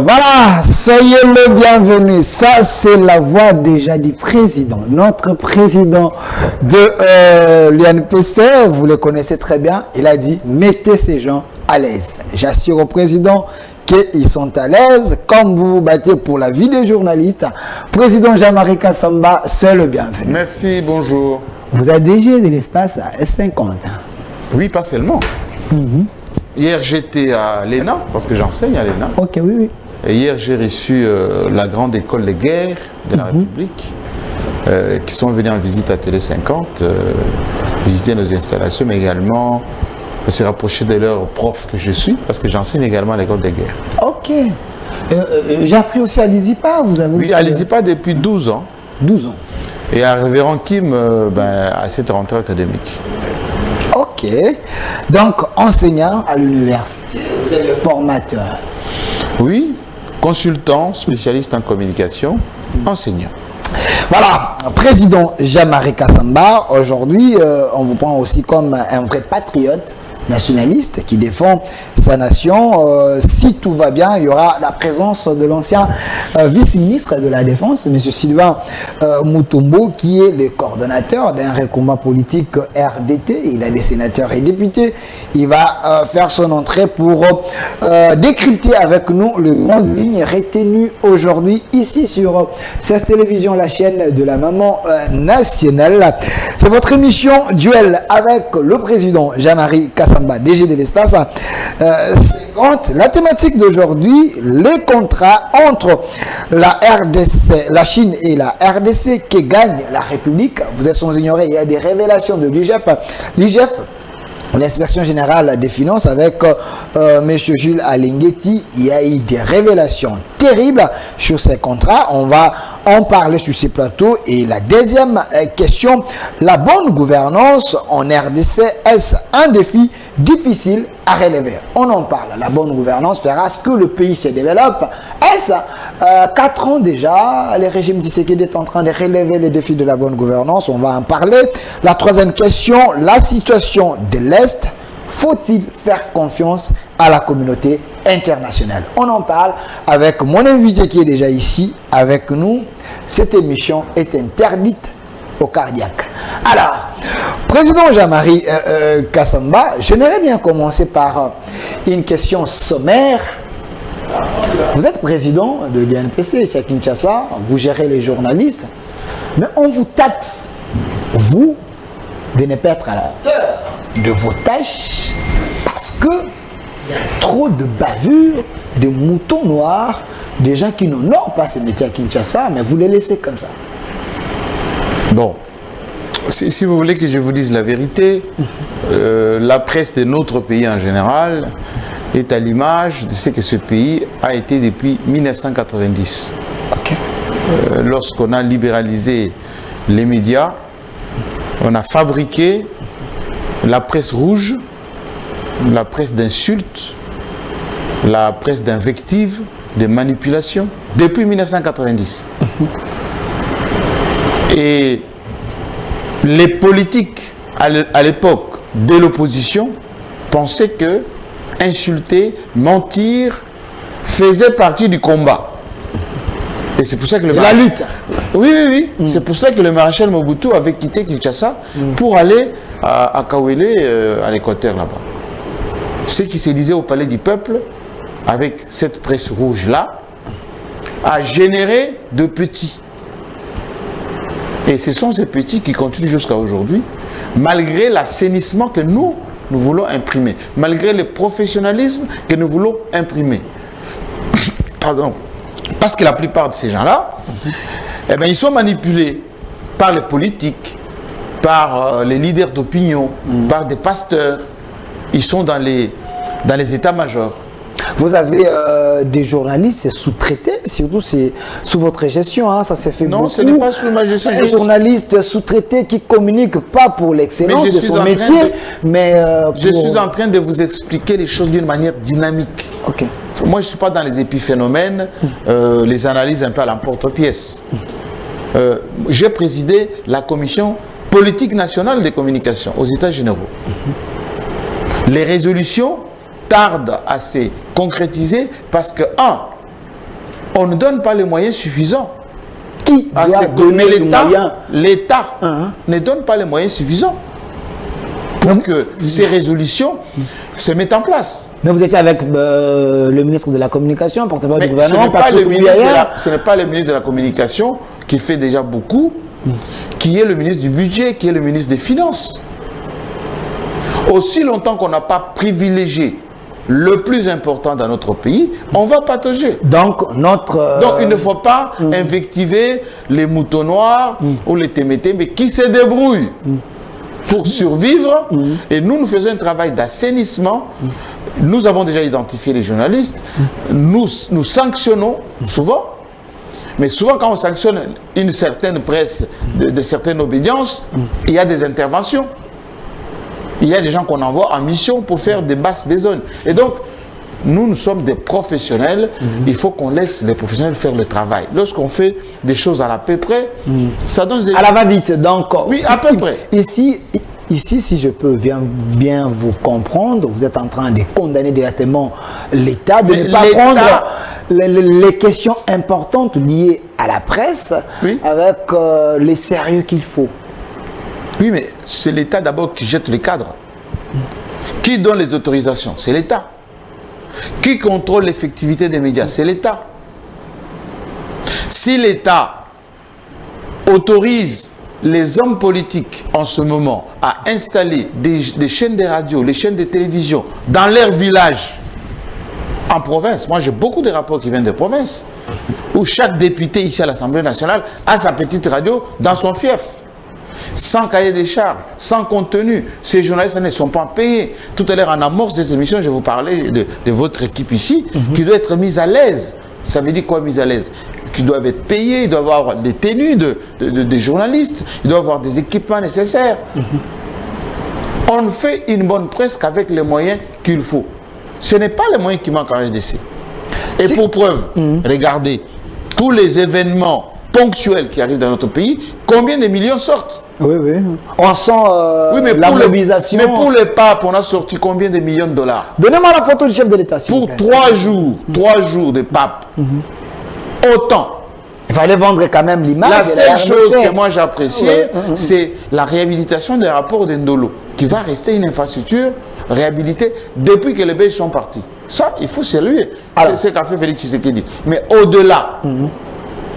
Voilà, soyez le bienvenu. Ça, c'est la voix déjà du président. Notre président de l'UNPC, vous le connaissez très bien. Il a dit, mettez ces gens à l'aise. J'assure au président qu'ils sont à l'aise, comme vous vous battez pour la vie des journalistes. Président Jean-Marie Kassamba, c'est le bienvenu. Merci, bonjour. Vous êtes DG de l'espace à S50. Oui, pas seulement. Hier, j'étais à l'ENA, parce que j'enseigne à l'ENA. Ok, oui, oui. Et hier, j'ai reçu la grande école de guerre de la République, qui sont venus en visite à Télé 50, visiter nos installations, mais également se rapprocher de leur prof que je suis, parce que j'enseigne également à l'école de guerre. Ok. J'ai appris aussi à l'ISIPA, vous avez Oui, à l'ISIPA depuis 12 ans. 12 ans. Et à Révérend Kim, à cette rentrée académique. Ok. Donc, enseignant à l'université, vous êtes le formateur. Oui, consultant, spécialiste en communication, enseignant. Voilà, président Jean-Marie Kassamba, aujourd'hui, on vous prend aussi comme un vrai patriote nationaliste qui défend sa nation. Si tout va bien, il y aura la présence de l'ancien vice-ministre de la Défense, M. Sylvain Mutombo, qui est le coordonnateur d'un combat politique RDT. Il a des sénateurs et députés. Il va faire son entrée pour décrypter avec nous les grandes lignes retenues aujourd'hui ici sur cette télévision, la chaîne de la maman nationale. C'est votre émission Duel avec le président Jean-Marie Kassamba, DG de l'espace. La thématique d'aujourd'hui, les contrats entre la RDC, la Chine et la RDC qui gagne la République. Vous êtes sans ignorer, il y a des révélations de l'IGF, l'inspection générale des finances, avec M. Jules Alinguetti. Il y a eu des révélations terribles sur ces contrats. On va en parler sur ces plateaux. Et la deuxième question, la bonne gouvernance en RDC, est-ce un défi difficile à relever? On en parle. La bonne gouvernance fera ce que le pays se développe. Est-ce 4 ans déjà, le régime Tshisekedi est en train de relever les défis de la bonne gouvernance? On va en parler. La troisième question, la situation de l'Est. Faut-il faire confiance à la communauté internationale? On en parle avec mon invité qui est déjà ici avec nous. Cette émission est interdite au cardiaque. Alors, président Jean-Marie Kassamba, j'aimerais bien commencer par une question sommaire. Vous êtes président de l'UNPC, c'est à Kinshasa, vous gérez les journalistes, mais on vous taxe, vous, de ne pas être à la hauteur de vos tâches parce que il y a trop de bavures, de moutons noirs, des gens qui n'honorent pas ce métier à Kinshasa, mais vous les laissez comme ça. Bon, si vous voulez que je vous dise la vérité, la presse de notre pays en général est à l'image de ce que ce pays a été depuis 1990. Okay. Lorsqu'on a libéralisé les médias, on a fabriqué la presse rouge, la presse d'insultes, la presse d'invectives, de manipulations, depuis 1990. Et les politiques à l'époque de l'opposition pensaient que insulter, mentir faisait partie du combat. Et c'est pour ça que la lutte. Oui. C'est pour cela que le maréchal Mobutu avait quitté Kinshasa pour aller à Kawele, à l'Équateur là-bas. Ce qui se disait au palais du peuple, avec cette presse rouge-là, a généré de petits. Et ce sont ces petits qui continuent jusqu'à aujourd'hui, malgré l'assainissement que nous voulons imprimer, malgré le professionnalisme que nous voulons imprimer. Pardon. Parce que la plupart de ces gens-là, eh bien, ils sont manipulés par les politiques, par les leaders d'opinion, par des pasteurs. Ils sont dans les états-majors. Vous avez des journalistes sous-traités, surtout c'est sous votre gestion, hein, ça s'est fait beaucoup. Non, ce n'est pas sous ma gestion. Des journalistes sous-traités qui ne communiquent pas pour l'excellence de son métier, mais je suis en train de vous expliquer les choses d'une manière dynamique. Okay. Moi, je ne suis pas dans les épiphénomènes, les analyses un peu à l'emporte-pièce. J'ai présidé la commission politique nationale des communications aux États généraux. Les résolutions tardent à se concrétiser parce que, on ne donne pas les moyens suffisants. Qui doit donner les moyens? L'État ne donne pas les moyens suffisants pour que ces résolutions se mettent en place. Mais vous étiez avec le ministre de la Communication, porte-parole du gouvernement. Ce n'est pas le ministre de la Communication qui fait déjà beaucoup, qui est le ministre du Budget, qui est le ministre des Finances. Aussi longtemps qu'on n'a pas privilégié le plus important dans notre pays, on va patauger. Donc, il ne faut pas invectiver les moutons noirs ou les témétés, mais qui se débrouillent pour survivre. Et nous faisons un travail d'assainissement. Nous avons déjà identifié les journalistes. Nous sanctionnons souvent. Mais souvent, quand on sanctionne une certaine presse de certaines obédiences, il y a des interventions. Il y a des gens qu'on envoie en mission pour faire des basses besognes. Et donc, nous sommes des professionnels. Il faut qu'on laisse les professionnels faire le travail. Lorsqu'on fait des choses à la peu près, ça donne des... À la va-vite, donc... Oui, à peu près. Ici, si je peux bien vous comprendre, vous êtes en train de condamner directement l'État, de ne pas prendre les questions importantes liées à la presse avec les sérieux qu'il faut. Oui, mais c'est l'État d'abord qui jette les cadres. Qui donne les autorisations? C'est l'État. Qui contrôle l'effectivité des médias? C'est l'État. Si l'État autorise les hommes politiques en ce moment à installer des chaînes de radio, les chaînes de télévision dans leur village, en province, moi j'ai beaucoup de rapports qui viennent de province, où chaque député ici à l'Assemblée nationale a sa petite radio dans son fief. Sans cahier des charges, sans contenu. Ces journalistes ne sont pas payés. Tout à l'heure, en amorce de cette émission, je vous parlais de votre équipe ici, qui doit être mise à l'aise. Ça veut dire quoi, mise à l'aise? Qu'ils doivent être payés, ils doivent avoir des tenues des journalistes, ils doivent avoir des équipements nécessaires. On ne fait une bonne presse qu'avec les moyens qu'il faut. Ce n'est pas les moyens qui manquent en RDC. Et pour preuve, regardez, tous les événements ponctuels qui arrivent dans notre pays, combien de millions sortent? Oui. On sent la mobilisation. Mais pour le pape, on a sorti combien de millions de dollars? Donnez-moi la photo du chef de l'État, s'il vous plaît. Pour 3 jours de pape. Autant. Il fallait vendre quand même l'image. La seule chose que moi j'appréciais, c'est la réhabilitation des rapports d'Indolo, qui va rester une infrastructure réhabilitée depuis que les Belges sont partis. Ça, il faut saluer. C'est ce qu'a fait Félix Tshisekedi. Mais au-delà,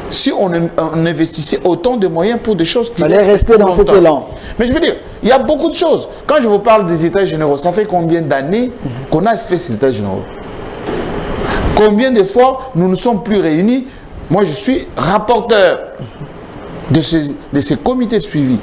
si on investissait autant de moyens pour des choses qui... Il fallait rester dans cet élan. Mais je veux dire, il y a beaucoup de choses. Quand je vous parle des États généraux, ça fait combien d'années qu'on a fait ces États généraux? Combien de fois nous ne sommes plus réunis? Moi, je suis rapporteur de ces comités de suivi.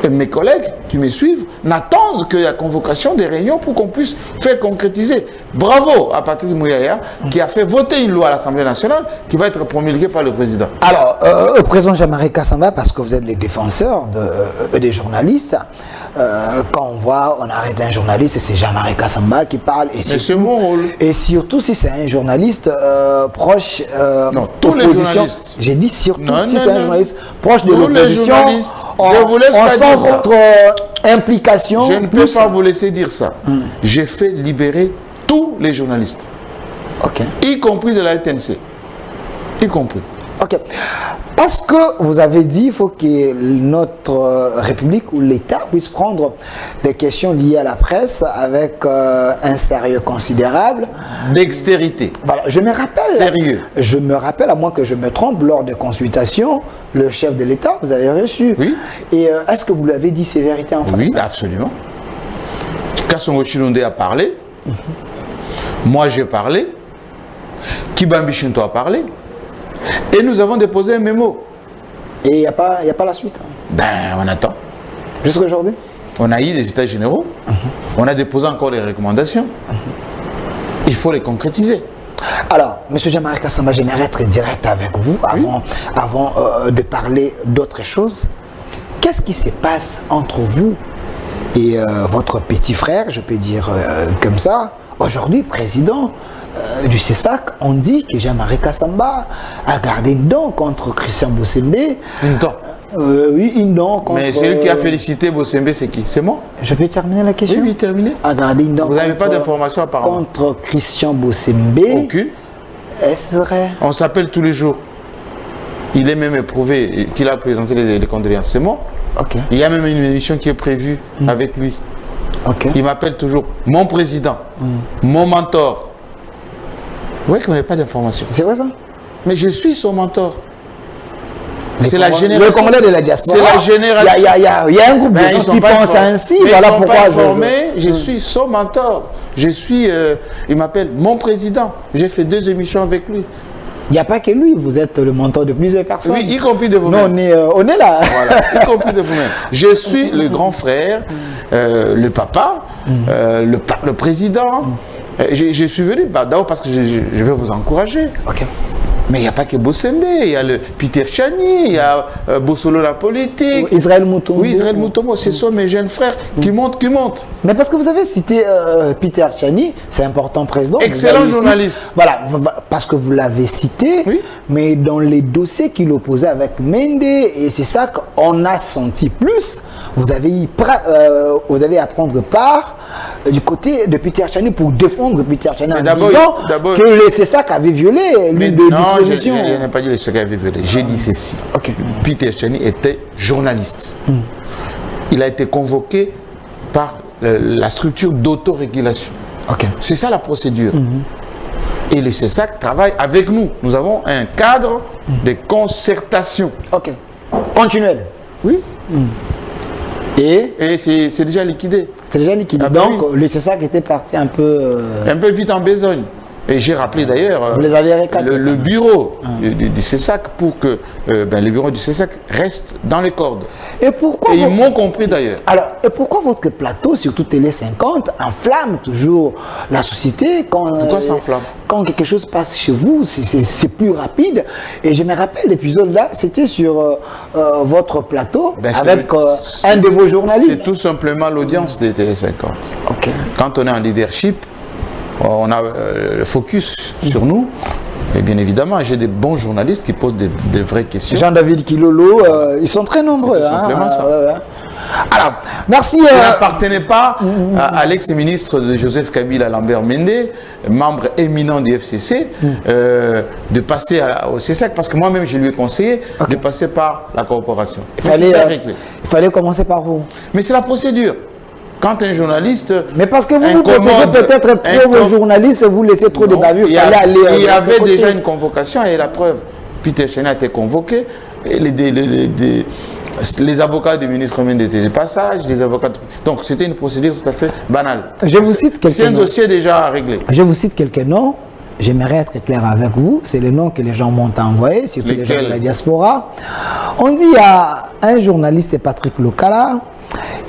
Et mes collègues qui me suivent n'attendent que la convocation des réunions pour qu'on puisse faire concrétiser. Bravo à Patrick Mouyaya qui a fait voter une loi à l'Assemblée nationale qui va être promulguée par le président. Alors, président Jean-Marie Kassamba, parce que vous êtes les défenseurs des journalistes, quand on arrête un journaliste, c'est Jean-Marie Kassamba qui parle. Mais c'est mon rôle. Et surtout si c'est un journaliste proche non, tous les journalistes. J'ai dit surtout si c'est un journaliste proche de l'opposition. Je vous laisse pas dire ça. Votre implication. Je ne peux pas vous laisser dire ça. J'ai fait libérer tous les journalistes. Y compris de la RTNC. Y compris. Ok. Parce que vous avez dit qu'il faut que notre République ou l'État puisse prendre des questions liées à la presse avec un sérieux considérable. Dextérité. Voilà, je me rappelle. Sérieux. Je me rappelle, à moins que je me trompe, lors des consultations, le chef de l'État, vous avez reçu. Oui. Et est-ce que vous lui avez dit ces vérités en français? Oui, absolument. Kassongo Chilonde a parlé. Moi, j'ai parlé. Kibambi Chinto a parlé. Et nous avons déposé un mémo. Et il n'y a pas la suite? Ben, on attend. Jusqu'à aujourd'hui? On a eu des états généraux. On a déposé encore des recommandations. Il faut les concrétiser. Alors, M. Jean-Marie Kassamba, j'aimerais être direct avec vous avant de parler d'autres choses. Qu'est-ce qui se passe entre vous et votre petit frère, je peux dire comme ça, aujourd'hui président du CESAC? On dit que Jean-Marie Kassamba a gardé une dent contre Christian Bossembe. Une dent? Oui, une dent contre... Mais celui qui a félicité Bossembe, c'est qui? C'est moi? Je peux terminer la question? Oui, terminer. A gardé une dent. Vous n'avez pas d'informations apparemment? Contre Christian Bossembe. Aucune. Est-ce vrai? On s'appelle tous les jours. Il est même éprouvé qu'il a présenté les condoléances. C'est moi. Ok. Il y a même une émission qui est prévue avec lui. Ok. Il m'appelle toujours mon président, mon mentor. Vous voyez qu'on n'a pas d'informations. C'est vrai ça? Mais je suis son mentor. C'est la génération. Le Congolais de la diaspora. C'est la génération. Il y a un groupe de gens qui pensent ainsi. Voilà pourquoi je suis son mentor. Je suis. Il m'appelle mon président. J'ai fait 2 émissions avec lui. Il n'y a pas que lui. Vous êtes le mentor de plusieurs personnes. Oui, y compris de vous-même. Non, on est là. Voilà, y compris de vous-même. Je suis le grand frère, le papa, le président. Je suis venu d'abord parce que je veux vous encourager. Ok. Mais il n'y a pas que Bossembe, il y a le Peter Chani, il y a Bossolo la politique. Israël Mutombo. Oui, Israël Mutombo, ce sont mes jeunes frères qui montent. Mais parce que vous avez cité Peter Chani, c'est important président. Excellent journaliste. Voilà, parce que vous l'avez cité, oui. Mais dans les dossiers qu'il opposait avec Mende, et c'est ça qu'on a senti plus, vous avez à prendre part du côté de Peter Chani pour défendre Peter Chani en disant que le CESAC avait violé l'une des dispositions. Non, je n'ai pas dit que le CESAC avait violé. J'ai dit ceci. Okay. Peter Chani était journaliste. Il a été convoqué par la structure d'autorégulation. Okay. C'est ça la procédure. Et le CESAC travaille avec nous. Nous avons un cadre de concertation. Ok. Continuel. Oui. Et c'est déjà liquidé. C'est déjà liquidé. Donc, oui. Le CESAC était parti un peu... Un peu vite en besogne. Et j'ai rappelé d'ailleurs le bureau du CESAC pour que le bureau du CESAC reste dans les cordes. Et pourquoi ils m'ont compris d'ailleurs. Alors, et pourquoi votre plateau, surtout Télé 50, enflamme toujours la société quand, pourquoi ça enflamme? Quand quelque chose passe chez vous, c'est plus rapide. Et je me rappelle, l'épisode là, c'était sur votre plateau avec un de vos journalistes. C'est tout simplement l'audience des Télé 50. Okay. Quand on est en leadership, on a le focus sur nous. Et bien évidemment, j'ai des bons journalistes qui posent des vraies questions. Jean-David Kilolo, ils sont très nombreux. C'est tout simplement ça. Alors, merci. Il n'appartenait pas à l'ex-ministre de Joseph Kabila, Lambert Mende, membre éminent du FCC, de passer au CESAC, parce que moi-même, je lui ai conseillé de passer par la coopération. Il fallait commencer par vous. Mais c'est la procédure. Quand un journaliste... Mais parce que vous proposez peut-être trop vos journalistes et vous laissez trop de bavures. Il y avait déjà une convocation et la preuve. Peter Chani a été convoqué. Et les avocats du ministre Mende étaient des passages, les avocats... Donc c'était une procédure tout à fait banale. Je vous cite quelques noms. C'est un dossier déjà réglé. Je vous cite quelques noms. J'aimerais être clair avec vous. C'est les noms que les gens m'ont envoyés, surtout les gens de la diaspora. On dit il y a un journaliste, Patrick Lokala.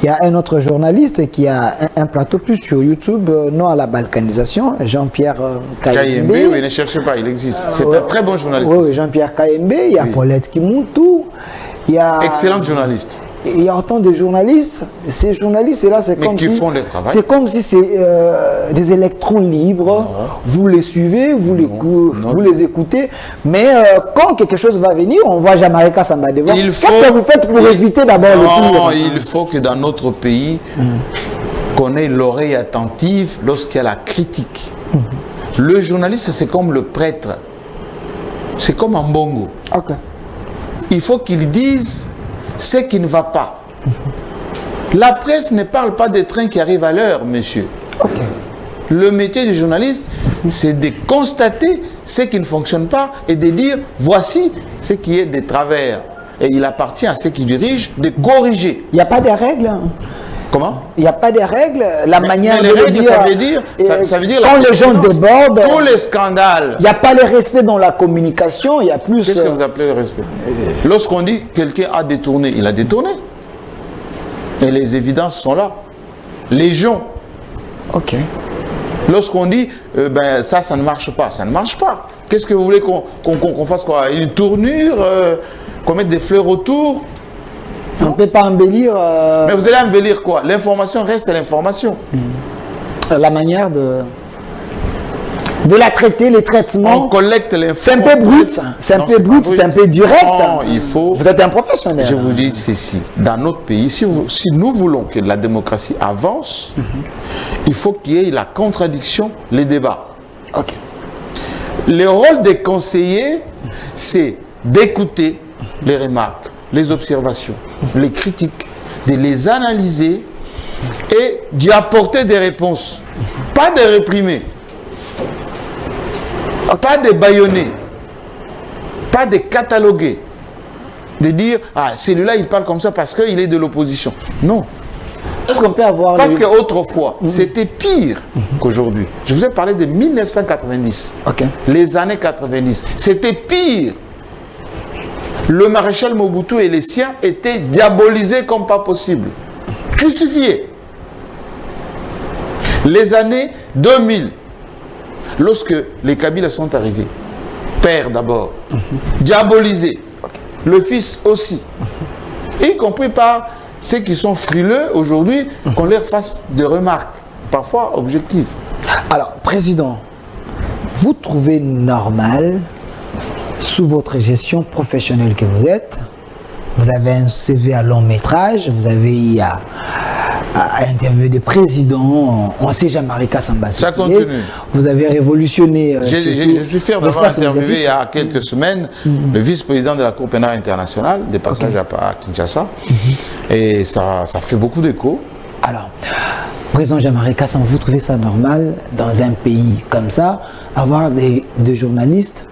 Il y a un autre journaliste qui a un plateau plus sur YouTube, non à la balkanisation, Jean-Pierre Kayembe. Oui, ne cherchez pas, il existe. C'est un très bon journaliste. Oui, Jean-Pierre Kayembe. Il y a Paulette Kimoutou. Il y a... Excellent journaliste. Il y a autant de journalistes. Ces journalistes-là, c'est comme qui font leur travail. C'est comme si c'est des électrons libres. Non. Vous les suivez, vous les écoutez. Mais quand quelque chose va venir, on voit Jamarika Samba devant. Qu'est-ce que vous faites pour éviter d'abord le pire? Non, il faut que dans notre pays, qu'on ait l'oreille attentive lorsqu'il y a la critique. Le journaliste, c'est comme le prêtre. C'est comme un bongo. Okay. Il faut qu'il dise ce qui ne va pas. La presse ne parle pas des trains qui arrivent à l'heure, monsieur. Okay. Le métier du journaliste, c'est de constater ce qui ne fonctionne pas et de dire voici ce qui est des travers. Et il appartient à ceux qui dirigent de corriger. Il n'y a pas de règles. Comment? Il n'y a pas de règles. La manière de le dire. Ça veut dire quand les gens débordent. Tous les scandales. Il n'y a pas le respect dans la communication. Il y a plus. Qu'est-ce que vous appelez le respect? Lorsqu'on dit quelqu'un a détourné, il a détourné. Et les évidences sont là. Légion. Ok. Lorsqu'on dit ça ne marche pas, ça ne marche pas. Qu'est-ce que vous voulez qu'on fasse quoi? Une tournure, qu'on mette des fleurs autour? On ne peut pas embellir... Mais vous allez embellir quoi? L'information reste l'information. La manière de la traiter, les traitements... On collecte l'information. C'est un peu brut, c'est un peu brut, c'est un peu direct. Non, il faut... Vous êtes un professionnel. Je vous dis ceci. Dans notre pays, si nous voulons que la démocratie avance, il faut qu'il y ait la contradiction, les débats. Ok. Le rôle des conseillers, c'est d'écouter les remarques, les observations, les critiques, de les analyser et d'y apporter des réponses. Pas de réprimer, pas de bâillonner, pas de cataloguer, de dire « Ah, celui-là, il parle comme ça parce qu'il est de l'opposition. » Non. Est-ce qu'on peut avoir... Parce qu'autrefois, c'était pire qu'aujourd'hui. Je vous ai parlé de 1990, les années 90. C'était pire. Le maréchal Mobutu et les siens étaient diabolisés comme pas possible. Crucifiés. Les années 2000, lorsque les Kabyles sont arrivés, père d'abord, diabolisé, le fils aussi, y compris par ceux qui sont frileux aujourd'hui, qu'on leur fasse des remarques, parfois objectives. Alors, Président, vous trouvez normal, sous votre gestion professionnelle que vous êtes, vous avez un CV à long métrage, vous avez eu à interviewer des présidents, on sait Jean-Marie Kassamba. Ça continue. Vous avez révolutionné... je suis fier d'avoir interviewé il y a quelques semaines le vice-président de la Cour pénale internationale, des passages à Kinshasa, et ça fait beaucoup d'écho. Alors, Président Jean-Marie Kassamba, vous trouvez ça normal, dans un pays comme ça, avoir des journalistes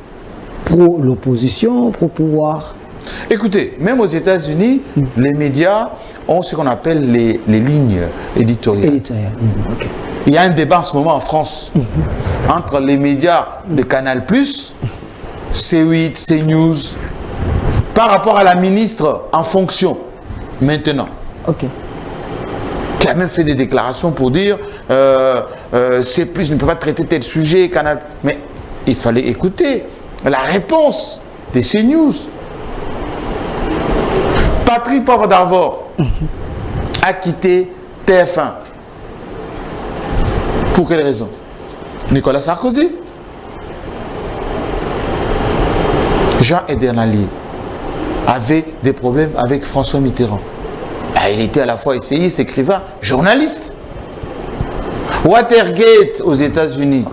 pro l'opposition, pro pouvoir? Écoutez, même aux États-Unis, les médias ont ce qu'on appelle les lignes éditoriales. Il y a un débat en ce moment en France entre les médias de Canal+, C8, CNews, par rapport à la ministre en fonction, maintenant. Qui a même fait des déclarations pour dire C+, ne peut pas traiter tel sujet, Canal... Mais il fallait écouter la réponse des CNews. Patrick Poivre d'Arvor a quitté TF1. Pour quelle raison? Nicolas Sarkozy. Jean Edernalier avait des problèmes avec François Mitterrand. Il était à la fois essayiste, écrivain, journaliste. Watergate aux États-Unis.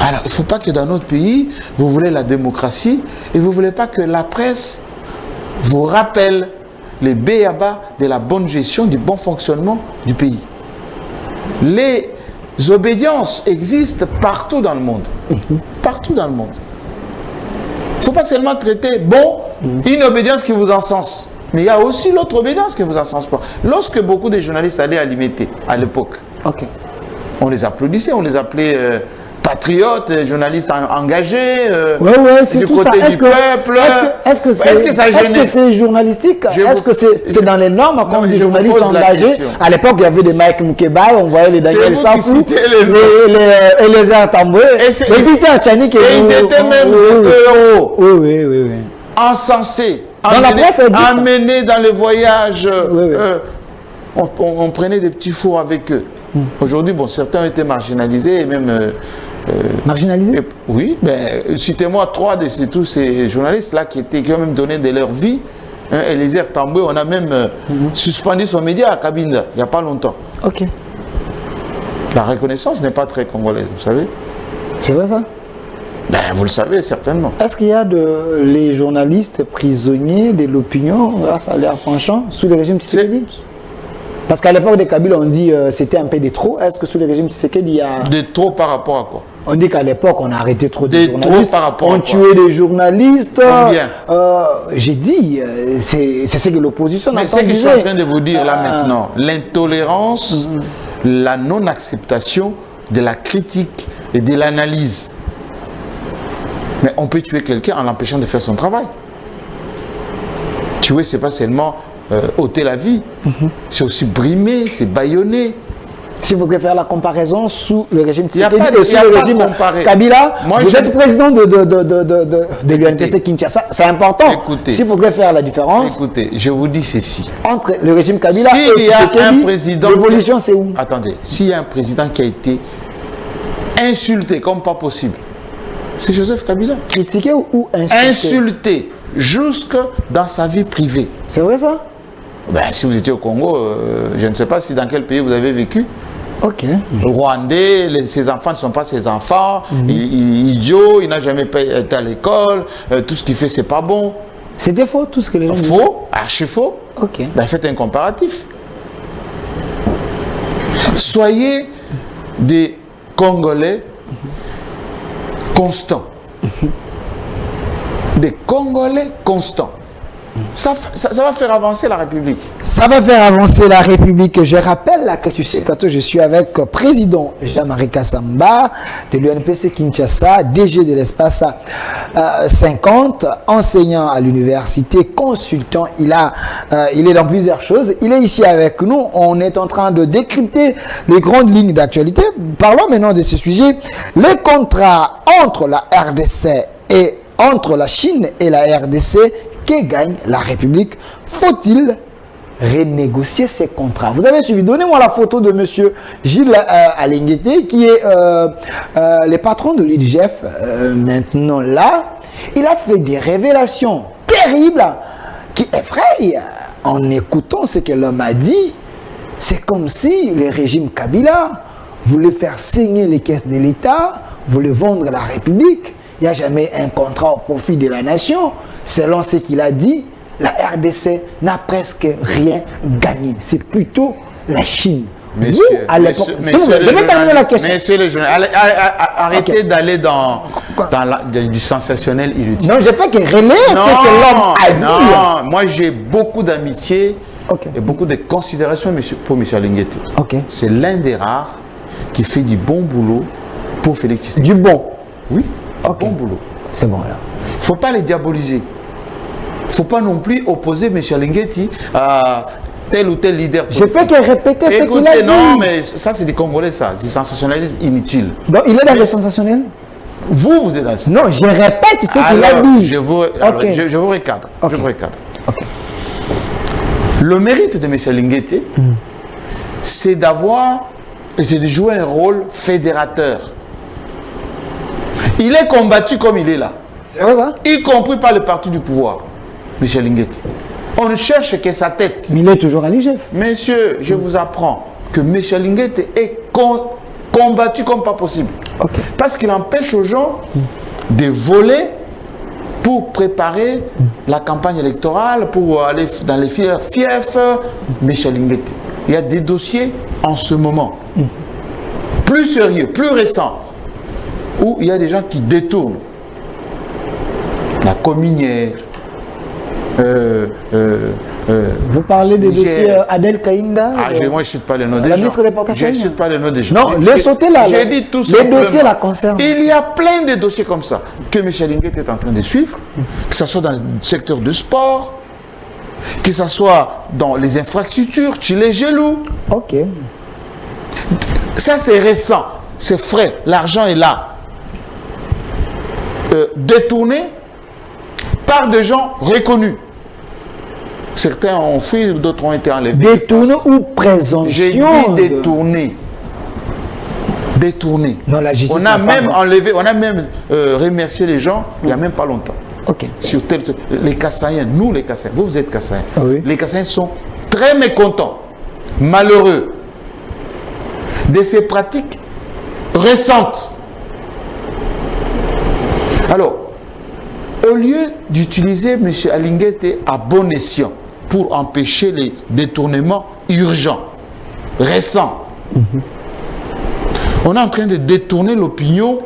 Alors, il ne faut pas que dans notre pays, vous voulez la démocratie et vous ne voulez pas que la presse vous rappelle les b.a.-ba de la bonne gestion, du bon fonctionnement du pays. Les obédiences existent partout dans le monde. Partout dans le monde. Il ne faut pas seulement traiter, une obédience qui vous encense. Mais il y a aussi l'autre obédience qui ne vous encense pas. Lorsque beaucoup de journalistes allaient à l'IMT, à l'époque, on les applaudissait, on les appelait... patriotes, journalistes engagés, du côté du peuple. Est-ce que c'est journalistique? Est-ce que c'est dans les normes comme des journalistes engagés? À l'époque, il y avait des Mike Mukeba, on voyait les Daniel Safou, et les Artamboué, et Peter Tchanik. Et ils étaient même héros. Oui. Encensés, emmenés dans les voyages. On prenait des petits fours avec eux. Aujourd'hui, certains ont été marginalisés et même... marginalisés? Oui, citez-moi 3 de tous ces journalistes-là qui ont même donné de leur vie. Elézer Tamboué, on a même suspendu son média à Cabinda, il n'y a pas longtemps. La reconnaissance n'est pas très congolaise, vous savez. C'est vrai ça? Vous le savez certainement. Est-ce qu'il y a les journalistes prisonniers de l'opinion grâce à leur penchant sous le régime Tshisekedi? Parce qu'à l'époque des Kabyles, on dit c'était un peu de trop. Est-ce que sous le régime Tshisekedi, il y a... De trop par rapport à quoi? On dit qu'à l'époque, on a arrêté trop de journalistes. Trop par rapport on tuait des journalistes. Combien? J'ai dit, c'est ce que l'opposition n'a pas dit. Mais c'est ce que je suis en train de vous dire là maintenant. L'intolérance, la non-acceptation de la critique et de l'analyse. Mais on peut tuer quelqu'un en l'empêchant de faire son travail. Tuer, c'est pas seulement... ôter la vie, c'est aussi brimer, c'est bâillonner. Si vous voulez faire la comparaison sous le régime Tshisekedi et sous le régime Kabila, vous êtes président de l'UNTC Kinshasa, c'est important. Écoutez, si vous voulez faire la différence, écoutez, je vous dis ceci. Entre le régime Kabila et Tshisekedi, l'évolution c'est où? Attendez, s'il y a un président qui a été insulté comme pas possible, c'est Joseph Kabila. Critiqué ou insulté? Insulté, jusque dans sa vie privée. C'est vrai ça? Si vous étiez au Congo, je ne sais pas si dans quel pays vous avez vécu, Ok. Rwandais, ses enfants ne sont pas ses enfants, idiot, il n'a jamais été à l'école, tout ce qu'il fait, c'est pas bon. C'était faux tout ce que les gens disaient. Faux, archi faux. Ok. Ben, faites un comparatif. Soyez des Congolais constants. Des Congolais constants. Ça va faire avancer la République. Ça va faire avancer la République. Je rappelle là que tu sais, plateau, je suis avec le président Jean-Marie Kassamba de l'UNPC Kinshasa, DG de l'espace 50, enseignant à l'université, consultant. Il est dans plusieurs choses. Il est ici avec nous. On est en train de décrypter les grandes lignes d'actualité. Parlons maintenant de ce sujet. Les contrats entre la RDC et entre la Chine et la RDC, que gagne la République? Faut-il renégocier ces contrats? Vous avez suivi. Donnez-moi la photo de monsieur Gilles Alinguete, qui est le patron de l'UDGF. Maintenant là, il a fait des révélations terribles qui effrayent. En écoutant ce que l'homme a dit, c'est comme si le régime Kabila voulait faire saigner les caisses de l'État, voulait vendre la République. Il n'y a jamais un contrat au profit de la nation. Selon ce qu'il a dit, la RDC n'a presque rien gagné. C'est plutôt la Chine. Monsieur, vous, à l'époque, je vais terminer la question. Messieurs les journalistes, arrêtez d'aller dans du sensationnel inutile. Non, je fais que relayer ce que l'homme a dit. Non, moi j'ai beaucoup d'amitié et beaucoup de considération pour M. Alinguete. C'est l'un des rares qui fait du bon boulot pour Félix Tshisekedi. Du bon? Oui, bon boulot. C'est bon là. Il ne faut pas les diaboliser. Il ne faut pas non plus opposer M. Alinguete à tel ou tel leader politique. Je fais que répéter ce qu'il a dit. Non, mais ça c'est des Congolais, ça. Du sensationnalisme inutile. Donc il est dans le sensationnel? Vous êtes dans le Non, je répète ce qu'il a dit. Je vous recadre. Je vous recadre. Le mérite de M. Alinguete, c'est de jouer un rôle fédérateur. Il est combattu comme il est là. C'est vrai ça? Y compris par le parti du pouvoir, M. Alinguete. On ne cherche que sa tête. Mais il est toujours à l'IGF. Messieurs, je vous apprends que M. Alinguete est combattu comme pas possible. Parce qu'il empêche aux gens de voler pour préparer la campagne électorale, pour aller dans les fiefs. M. Alinguete. Il y a des dossiers en ce moment, plus sérieux, plus récents, où il y a des gens qui détournent la communière. Vous parlez des dossiers Adel Kaïnda? Moi, je ne cite pas le nom des gens. Je ne cite pas le nom des gens. Non, les sauter là. J'ai dit tout les dossiers la concernent. Il y a plein de dossiers comme ça que M. Alinguete est en train de suivre, que ce soit dans le secteur du sport, que ce soit dans les infrastructures, Chile Gelou. Ça, c'est récent, c'est frais, l'argent est là. Détourné par des gens reconnus. Certains ont fui, d'autres ont été enlevés. Détourné ou présomption? J'ai dit détourné. Détourné. Non, la justice on a même enlevé, on a même remercié les gens il n'y a même pas longtemps. Sur les Kassaïens, nous les Kassaïens, vous êtes Kassaïens. Les Kassaïens sont très mécontents, malheureux de ces pratiques récentes. Alors, au lieu d'utiliser M. Alinguete à bon escient pour empêcher les détournements urgents, récents, on est en train de détourner l'opinion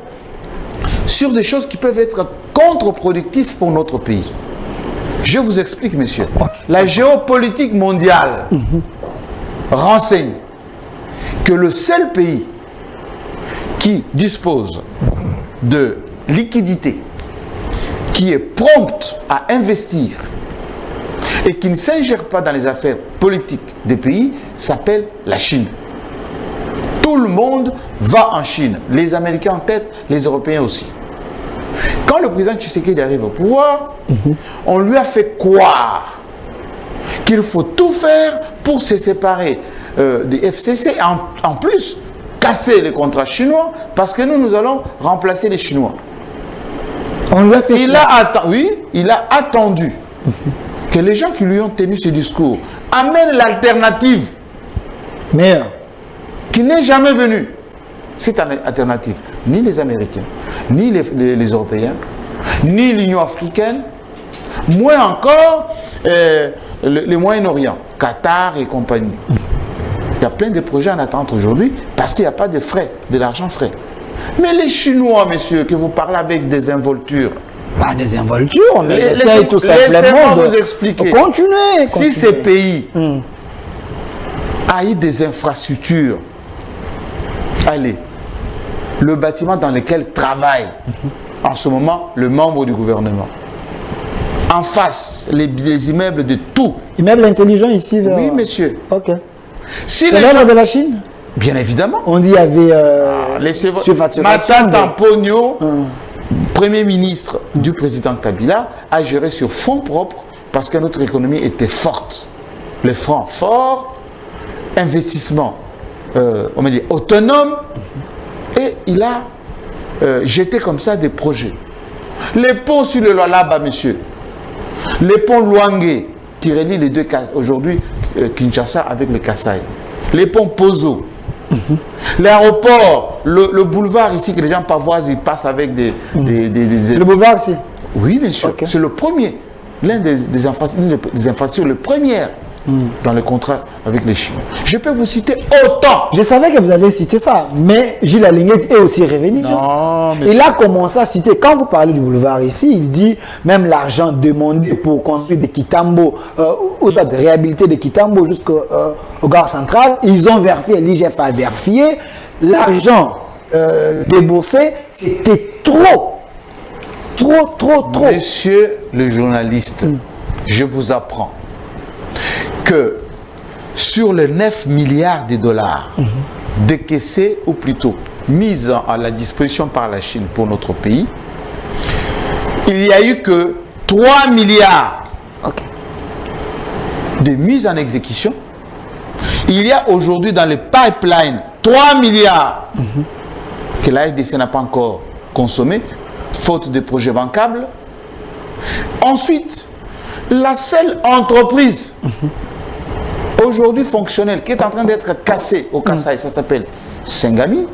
sur des choses qui peuvent être contre-productives pour notre pays. Je vous explique, messieurs. La géopolitique mondiale renseigne que le seul pays qui dispose de liquidité, qui est prompte à investir et qui ne s'ingère pas dans les affaires politiques des pays, s'appelle la Chine. Tout le monde va en Chine, les Américains en tête, les Européens aussi. Quand le président Tshisekedi arrive au pouvoir, on lui a fait croire qu'il faut tout faire pour se séparer des FCC, en plus casser les contrats chinois, parce que nous allons remplacer les Chinois. On lui a fait il a attendu que les gens qui lui ont tenu ce discours amènent l'alternative. Meilleur. qui n'est jamais venu. Cette alternative, ni les Américains, ni les Européens, ni l'Union africaine, moins encore les Moyen-Orient, Qatar et compagnie. Il y a plein de projets en attente aujourd'hui parce qu'il n'y a pas de frais, de l'argent frais. Mais les Chinois, messieurs, que vous parlez avec des involtures, pas des involtures, mais laissez-moi tout simplement vous expliquer. Continuez. Si ces pays a eu des infrastructures, allez, le bâtiment dans lequel travaille en ce moment le membre du gouvernement, en face, les immeubles de tout. Immeubles intelligents ici vers... Oui, monsieur. Ok. Si c'est l'œuvre de la Chine? Bien évidemment. On dit qu'il y avait... Mata Tampogno, Premier ministre du président Kabila, a géré sur fonds propres parce que notre économie était forte. Les francs forts, investissement on va dire, autonome, et il a jeté comme ça des projets. Les ponts sur le Lualaba, monsieur, les ponts Luangue, qui relient les deux aujourd'hui, Kinshasa avec le Kasaï, les ponts Pozo, l'aéroport, le boulevard ici que les gens pavoisent, ils passent avec des... Le boulevard ici? Oui, bien sûr. Okay. C'est le premier, l'un des infrastructures, le premier dans le contrat avec les Chinois. Je peux vous citer autant. Je savais que vous allez citer ça, mais Gilles Alinguet est aussi revenu. Non, il a commencé à citer, quand vous parlez du boulevard ici, il dit même l'argent demandé pour construire des Kitambo, ou soit de réhabiliter des Kitambo jusqu'au gare central, ils ont vérifié, l'IGF a vérifié, l'argent déboursé, c'était trop. Monsieur le journaliste, je vous apprends que sur les 9 milliards de dollars décaissés, ou plutôt mis à la disposition par la Chine pour notre pays, il n'y a eu que 3 milliards de mise en exécution. Il y a aujourd'hui dans les pipelines 3 milliards que la RDC n'a pas encore consommé, faute de projets bancables. Ensuite, la seule entreprise aujourd'hui fonctionnelle qui est en train d'être cassée au Kasaï, ça s'appelle Sengami,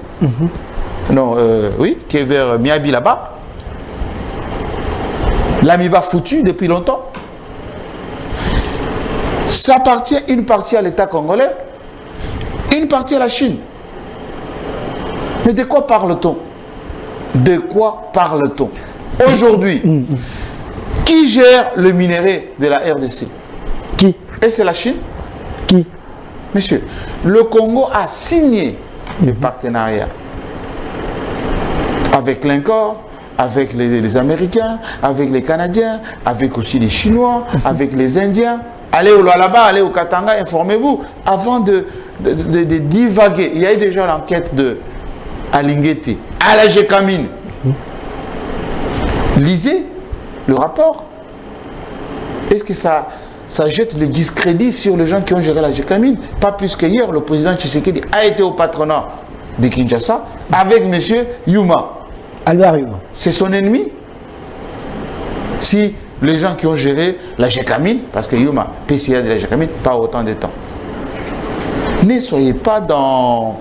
non, oui, qui est vers Miabi là-bas. L'Amiba foutu depuis longtemps. Ça appartient une partie à l'État congolais, une partie à la Chine. Mais de quoi parle-t-on? De quoi parle-t-on? Aujourd'hui, qui gère le minerai de la RDC? Qui? Et c'est la Chine? Qui? Monsieur, le Congo a signé le partenariat avec l'INCOR, avec les Américains, avec les Canadiens, avec aussi les Chinois, avec les Indiens. Allez au Lualaba, allez au Katanga, informez-vous avant de divaguer. Il y a eu déjà l'enquête de Alinguete, à la Gécamine. Lisez le rapport. Est-ce que ça jette le discrédit sur les gens qui ont géré la Gécamine? Pas plus qu'hier, le président Tshisekedi a été au patronat de Kinshasa avec M. Yuma. Albert Yuma. C'est son ennemi. Si les gens qui ont géré la Gécamine, parce que Yuma, PCA de la Gécamine, pas autant de temps. Ne soyez pas dans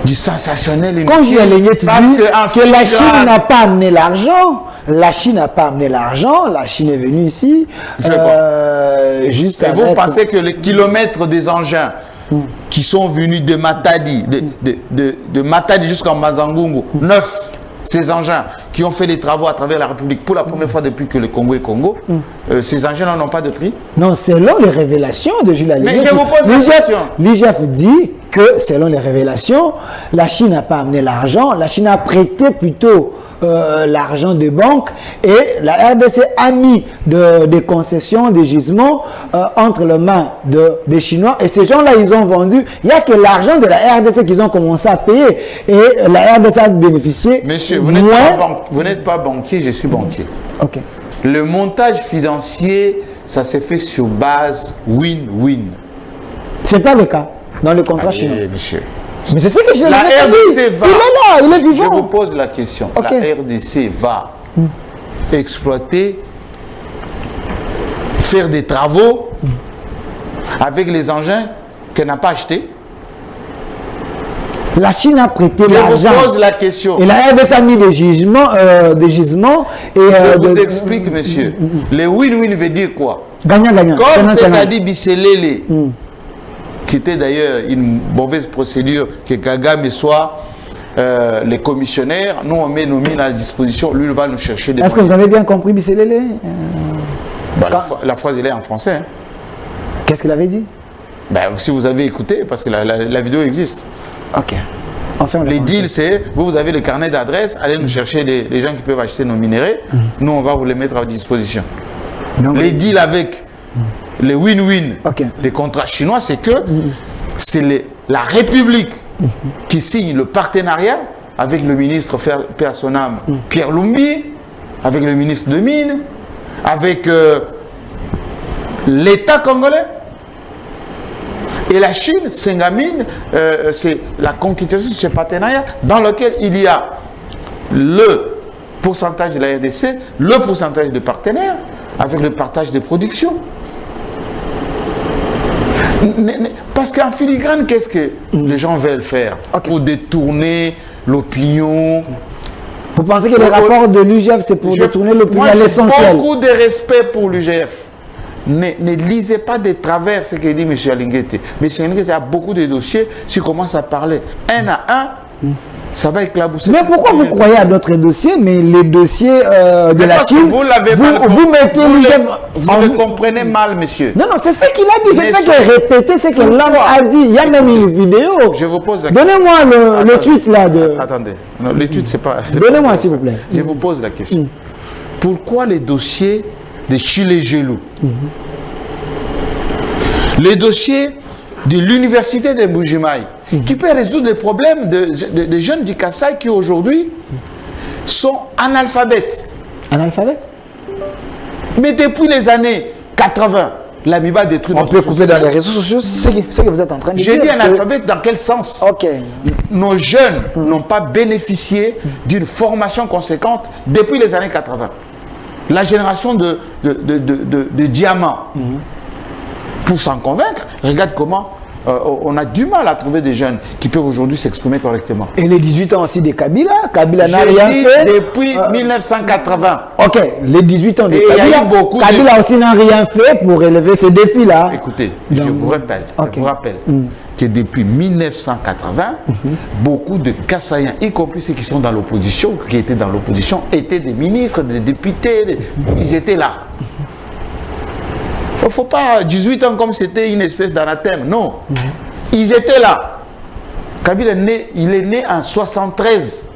du sensationnel. Quand j'ai aligné, tu dis que la Chine n'a pas amené l'argent. La Chine n'a pas amené l'argent. La Chine est venue ici. Juste et vous pensez que les kilomètres des engins qui sont venus de Matadi, de Matadi jusqu'en Mazangungu, 9, ces engins qui ont fait des travaux à travers la République pour la première fois depuis que le Congo est Congo, ces engins n'ont pas de prix? Non, selon les révélations de Jules Aligné. Mais je vous pose la question. L'IGF dit que selon les révélations, la Chine n'a pas amené l'argent, la Chine a prêté plutôt l'argent des banques et la RDC a mis des concessions, des gisements entre les mains des Chinois et ces gens-là, ils ont vendu. Il n'y a que l'argent de la RDC qu'ils ont commencé à payer et la RDC a bénéficié. Monsieur, vous n'êtes pas banquier, je suis banquier. Ok. Le montage financier, ça s'est fait sur base win-win. Ce n'est pas le cas dans le contrat chinois. Monsieur. Mais c'est ce que je la RDC va. Il est là, il est vivant. Je vous pose la question. Okay. La RDC va exploiter, faire des travaux avec les engins qu'elle n'a pas achetés. La Chine a prêté Je l'argent. vous pose la question. Et la RDC a mis des gisements. Je vous explique, monsieur. Le win-win veut dire quoi? Gagnant-gagnant. Comme c'est dit Bisselele, qui était d'ailleurs une mauvaise procédure, que Kagame soit les commissionnaires, nous on met nos mines à disposition, lui il va nous chercher des Est-ce que vous avez bien compris Bisselele? La phrase elle est en français. Hein. Qu'est-ce qu'il avait dit? Si vous avez écouté, parce que la vidéo existe. Ok. Enfin, les deals, c'est, vous avez le carnet d'adresse, allez nous chercher les gens qui peuvent acheter nos minéraux, nous on va vous les mettre à disposition. Donc, les deals avec les win-win des contrats chinois, c'est que c'est la République qui signe le partenariat avec le ministre, paix à son âme, Pierre Lumbi, avec le ministre de Mines, avec l'État congolais. Et la Chine, Sengamine, c'est la concrétisation de ce partenariat dans lequel il y a le pourcentage de la RDC, le pourcentage de partenaires, avec le partage des productions. Parce qu'en filigrane, qu'est-ce que les gens veulent faire pour détourner l'opinion? Vous pensez que les rapports de l'UGF, c'est pour détourner l'opinion à l'essentiel? Beaucoup de respect pour l'UGF. Ne lisez pas de travers ce que dit M. Alinguete. M. Alinguete a beaucoup de dossiers. S'il commence à parler un à un, ça va éclabousser. Mais pourquoi vous croyez à d'autres dossiers, mais les dossiers de la Chine, vous mettez l'UGF... Vous le comprenez mal, monsieur. Non, non, c'est ce qu'il a dit. Je vais répéter ce que l'homme a dit. Il y a même une vidéo. Je vous pose la question. Donnez-moi le tweet là de... Attendez. Non, le tweet, c'est pas... Donnez-moi, s'il vous plaît. Je vous pose la question. Pourquoi les dossiers de Chile Gelou, les dossiers de l'université de Mbujimaï, qui peut résoudre les problèmes de jeunes du Kassai qui aujourd'hui sont analphabètes. Analphabètes? Mais depuis les années 80, l'AMIBA détruit notre société. On peut couper dans les réseaux sociaux, c'est que vous êtes en train de dire. J'ai dit analphabète dans quel sens? Nos jeunes n'ont pas bénéficié d'une formation conséquente depuis les années 80. La génération de diamants. Pour s'en convaincre, regarde comment on a du mal à trouver des jeunes qui peuvent aujourd'hui s'exprimer correctement. Et les 18 ans aussi de Kabila? Kabila n'a rien fait. Depuis 1980. Ok, les 18 ans de Kabila. Kabila aussi n'a rien fait pour relever ces défis-là. Écoutez, je vous rappelle que depuis 1980, beaucoup de Kassaïens, y compris ceux qui sont dans l'opposition, qui étaient dans l'opposition, étaient des ministres, des députés, ils étaient là. Il ne faut pas 18 ans comme c'était une espèce d'anathème, non. Ils étaient là. Kabila il est né en 73.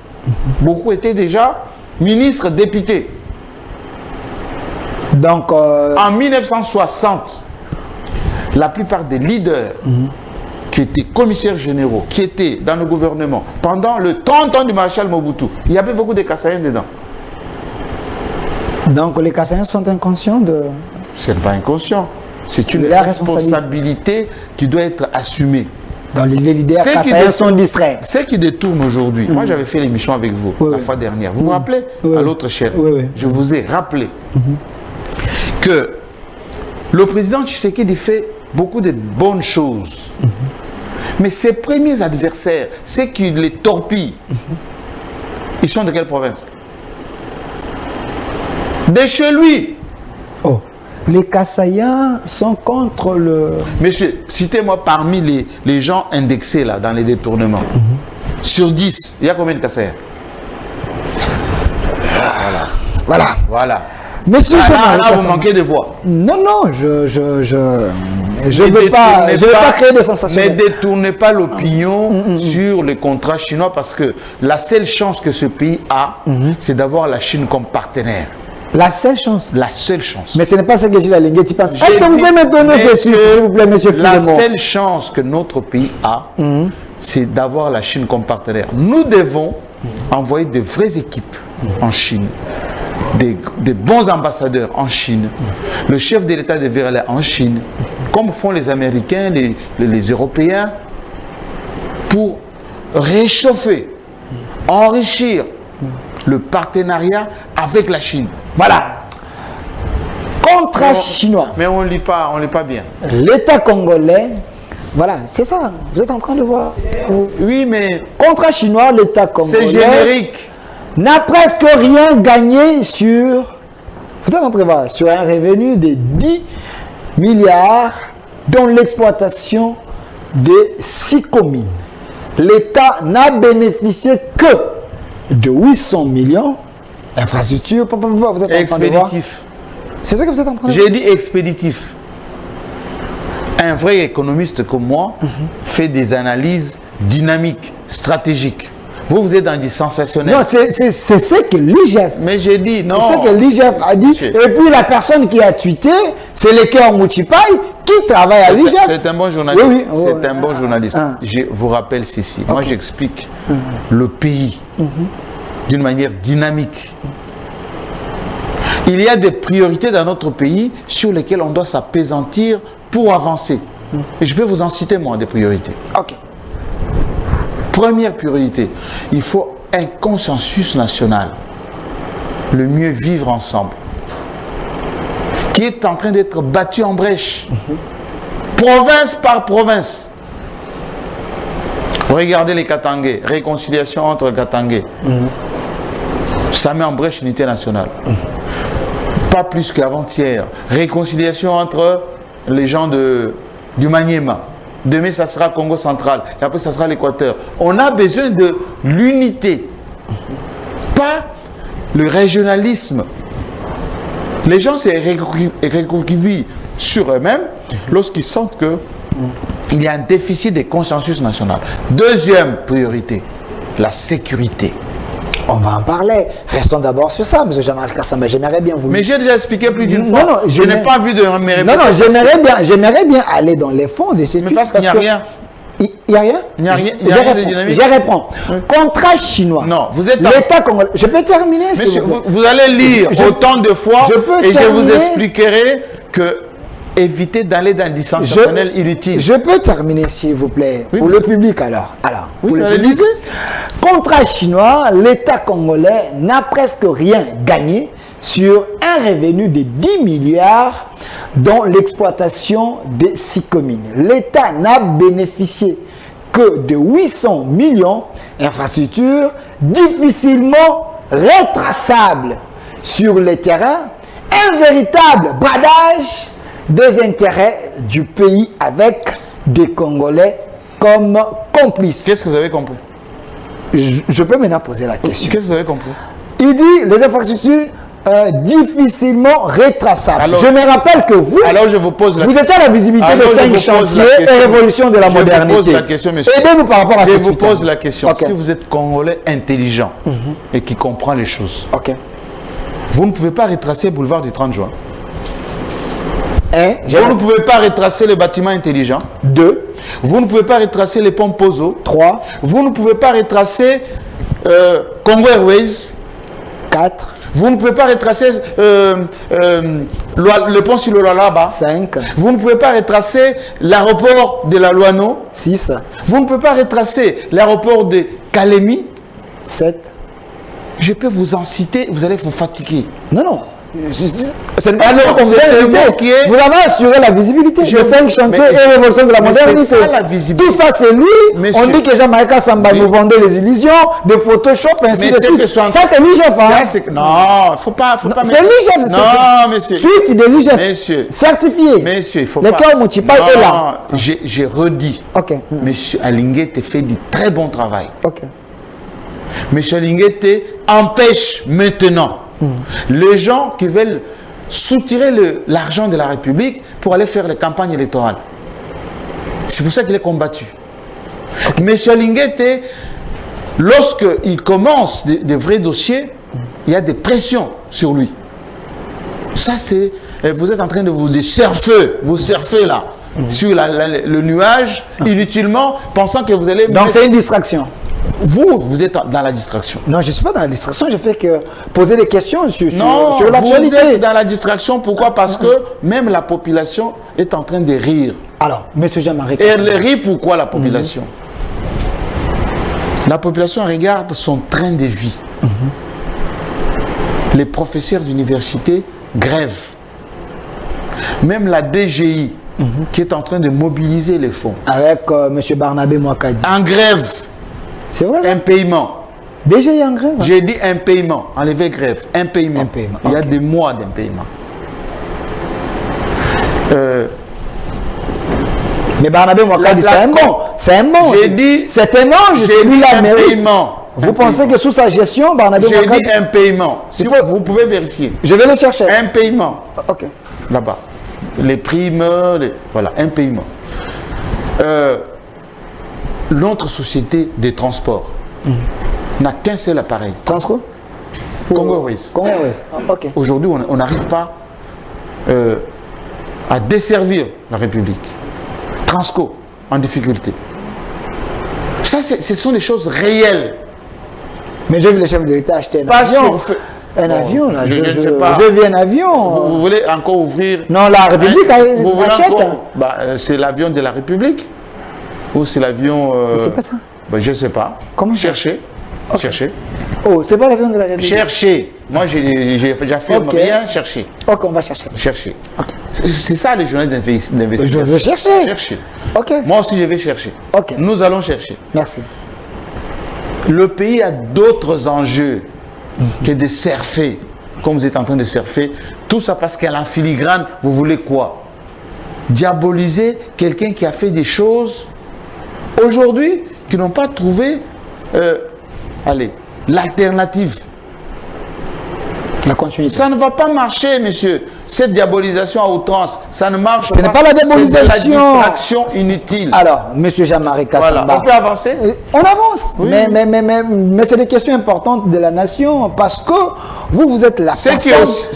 Beaucoup étaient déjà ministres, députés. Donc, en 1960, la plupart des leaders qui étaient commissaires généraux, qui étaient dans le gouvernement, pendant le 30 ans du maréchal Mobutu, il y avait beaucoup de Kassaïens dedans. Donc les Kassaïens sont inconscients de... Ce n'est pas inconscient. C'est une responsabilité qui doit être assumée. Donc les leaders Kassaïens sont distraits. Ceux qui détournent aujourd'hui, moi j'avais fait l'émission avec vous la fois dernière, vous vous rappelez à l'autre chaîne, je vous ai rappelé que le président Tshisekedi fait beaucoup de bonnes choses. Mais ses premiers adversaires, ceux qui les torpillent, ils sont de quelle province? De chez lui. Oh, les Kassaïens sont contre le... Monsieur, citez-moi parmi les gens indexés là, dans les détournements. Sur 10, il y a combien de Kassaïens? Voilà. Monsieur, là, vous manquez de voix. Non, non, je ne veux pas créer des sensations. Ne détournez pas l'opinion sur les contrats chinois parce que la seule chance que ce pays a, c'est d'avoir la Chine comme partenaire. La seule chance? La seule chance. Mais ce n'est pas ce que Gilles Alinguete pense. Est-ce que vous pouvez me donner ce chiffre, s'il vous plaît, monsieur Philemon? La seule chance que notre pays a, c'est d'avoir la Chine comme partenaire. Nous devons envoyer de vraies équipes en Chine. Des bons ambassadeurs en Chine, le chef de l'État devrait aller en Chine, comme font les Américains, les Européens, pour réchauffer, enrichir le partenariat avec la Chine. Voilà. Contrat chinois. Mais on ne lit pas bien. L'État congolais Voilà, c'est ça. Vous êtes en train de voir. Oui, mais Contrat chinois, l'État c'est congolais générique. n'a presque rien gagné sur... Vous êtes en train de voir, sur un revenu de 10 milliards dont l'exploitation de 6 communes. L'État n'a bénéficié que de 800 millions. Infrastructure, vous êtes en train de voir. Expéditif. C'est ça que vous êtes en train de J'ai dit expéditif. Un vrai économiste comme moi fait des analyses dynamiques, stratégiques. Vous êtes dans du sensationnel. Non, c'est ce que l'IGF. Mais j'ai dit non. C'est ce que l'IGF a dit. Monsieur. Et puis la personne qui a tweeté, c'est le cœur Mouchipai qui travaille à l'IGF. C'est un bon journaliste. Oui, oui. C'est un bon journaliste. Je vous rappelle ceci. Moi, j'explique le pays d'une manière dynamique. Il y a des priorités dans notre pays sur lesquelles on doit s'appesantir pour avancer. Et je peux vous en citer, moi, des priorités. Ok. Première priorité, il faut un consensus national. Le mieux vivre ensemble. Qui est en train d'être battu en brèche. Province par province. Regardez les Katangais. Réconciliation entre Katangais. Ça met en brèche l'unité nationale. Pas plus qu'avant-hier. Réconciliation entre les gens du Maniema. Demain, ça sera Congo central. Et après, ça sera l'Équateur. On a besoin de l'unité. Pas le régionalisme. Les gens se réconcilient sur eux-mêmes lorsqu'ils sentent qu'il y a un déficit de consensus national. Deuxième priorité, la sécurité. On va en parler. Restons d'abord sur ça, M. Jean-Marie Kassamba. J'aimerais bien vous... Mais j'ai déjà expliqué plus d'une fois. Non, je n'ai pas envie de me répéter. Non, j'aimerais bien aller dans les fonds de ces Mais parce qu'il n'y a rien. Il n'y a rien? Il n'y a rien, de dynamique. Je réponds. Contrat chinois. Non, vous êtes... L'État congolais. Je peux terminer, Monsieur, vous allez lire autant de fois et je vous expliquerai que éviter d'aller dans du sensationnel inutile. Je peux terminer, s'il vous plaît, pour le public alors. Oui, allez-y. Contrat chinois, l'État congolais n'a presque rien gagné sur un revenu de 10 milliards dans l'exploitation des 6 communes. L'État n'a bénéficié que de 800 millions d'infrastructures difficilement retraçables sur le terrain, un véritable bradage des intérêts du pays avec des Congolais comme complices. Qu'est-ce que vous avez compris? Je peux maintenant poser la question. Qu'est-ce que vous avez compris? Il dit les infrastructures difficilement retraçables. Alors, je me rappelle que vous, alors je vous pose la vous êtes à la visibilité de 5 chantiers et révolution de la modernité. Je vous pose la question, monsieur. Aidez-nous par rapport à je ce vous pose la question. Okay. Si vous êtes Congolais intelligent et qui comprend les choses, vous ne pouvez pas retracer le boulevard du 30 juin. Vous ne pouvez pas retracer le bâtiment intelligent. 2. Vous ne pouvez pas retracer les ponts Pozo. 3. Vous ne pouvez pas retracer Congo Airways. 4. Vous ne pouvez pas retracer le pont sur le Lualaba. 5. Vous ne pouvez pas retracer l'aéroport de la Luano. 6. Vous ne pouvez pas retracer l'aéroport de Kalemi. 7. Je peux vous en citer, vous allez vous fatiguer. Non. C'est pas vous avez assuré la visibilité. Les 5 chantiers et l'évolution de la modernité. Ça, la tout ça, c'est lui. Monsieur, on dit que Jean-Marie Kassamba nous vendait les illusions de Photoshop, ainsi de suite. Ça, c'est l'IGF. Non, il ne faut pas c'est l'IGF. Non, monsieur. Suite de l'IGF. Monsieur. Certifié. Monsieur, il faut pas. Le cœur Mouchipai est là. J'ai redit. Monsieur Alinguete fait du très bon travail. Monsieur Alinguete empêche maintenant les gens qui veulent soutirer l'argent de la République pour aller faire les campagnes électorales. C'est pour ça qu'il est combattu. Monsieur Alinguete, lorsqu'il commence des vrais dossiers, il y a des pressions sur lui. Ça, c'est... Vous êtes en train de vous surfer, là, sur le nuage, inutilement, pensant que vous allez... Donc c'est une distraction. Vous êtes dans la distraction. Non, je ne suis pas dans la distraction, je fais que poser des questions sur l'actualité. Vous êtes dans la distraction, pourquoi? Parce que même la population est en train de rire. Alors, M. Jean-Marie... Et elle rit pourquoi, la population? La population regarde son train de vie. Les professeurs d'université grèvent. Même la DGI, qui est en train de mobiliser les fonds. Avec M. Barnabé Mouakadi. En grève, C'est vrai ça? un paiement. Déjà, il y a un grève. Hein? J'ai dit un paiement, enlevez grève, un paiement. Un paiement, Il y a ok. des mois d'impaiement. Mais Barnabé Mouakadi, c'est un bon. C'est un bon. J'ai dit. C'est un ange, J'ai dit celui-là un mérite. paiement. Vous Un pensez paiement. que sous sa gestion, Barnabé J'ai Mouakadi... dit un paiement. Si vous pouvez vérifier. Je vais le chercher. Un paiement. Ok. Là-bas. Les primes, voilà, un paiement. Notre société des transports n'a qu'un seul appareil. Transco Congo Airways. Congo Airways. Ah, ok. Aujourd'hui, on n'arrive pas à desservir la République. Transco, en difficulté. Ça, ce sont des choses réelles. Mais j'ai vu le chef de l'État acheter un Pas avion. sur feu. Un Bon, avion, là. je ne sais pas. Je vis un avion. Vous voulez encore ouvrir... Non, la République Vous voulez achète. encore... Bah, c'est l'avion de la République? Ou c'est l'avion... C'est pas ça. Bah, je ne sais pas. Comment ça? Cherchez. Cherchez. Oh, c'est pas l'avion de la République. Cherchez. Moi, j'affirme Ok. rien. Cherchez. Ok, on va chercher. Cherchez. C'est ça les journées d'investigation. Je vais chercher. Chercher. Ok. Moi aussi, je vais chercher. Ok. Nous allons chercher. Merci. Le pays a d'autres enjeux que de surfer, comme vous êtes en train de surfer. Tout ça parce qu'à la filigrane, vous voulez quoi? Diaboliser quelqu'un qui a fait des choses aujourd'hui qui n'ont pas trouvé l'alternative. La continuité. Ça ne va pas marcher, monsieur. Cette diabolisation à outrance, ça ne marche pas. Ce n'est pas la diabolisation. C'est de la distraction inutile. Alors, M. Jean-Marie Voilà, Kassamba. on peut avancer? On avance, Oui. mais c'est des questions importantes de la nation parce que vous êtes la C'est personne,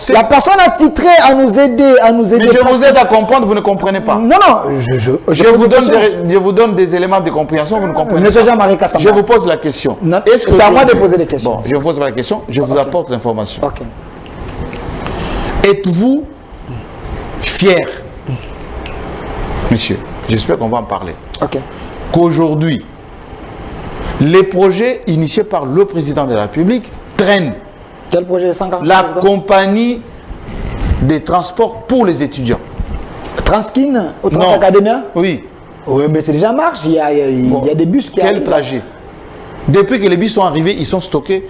que- la personne attitrée à nous aider, Mais je vous aide à comprendre, vous ne comprenez pas. Non, non, Je pose vous, une donne question. je vous donne des éléments de compréhension, vous ne comprenez Monsieur pas. Jean-Marie Kassamba. Je vous pose la question. Non, Est-ce que c'est à moi de aujourd'hui- poser les questions. Bon, je vous pose la question, je vous apporte l'information. Ok. Êtes-vous fier, monsieur, j'espère qu'on va en parler, Ok. qu'aujourd'hui, les projets initiés par le président de la République traînent Quel projet de 145 la compagnie des transports pour les étudiants? Transkin au Non. Transacadémia? Oui. Oui, mais c'est déjà en marche. Il y a des bus qui Quel arrivent. trajet? Depuis que les bus sont arrivés, ils sont stockés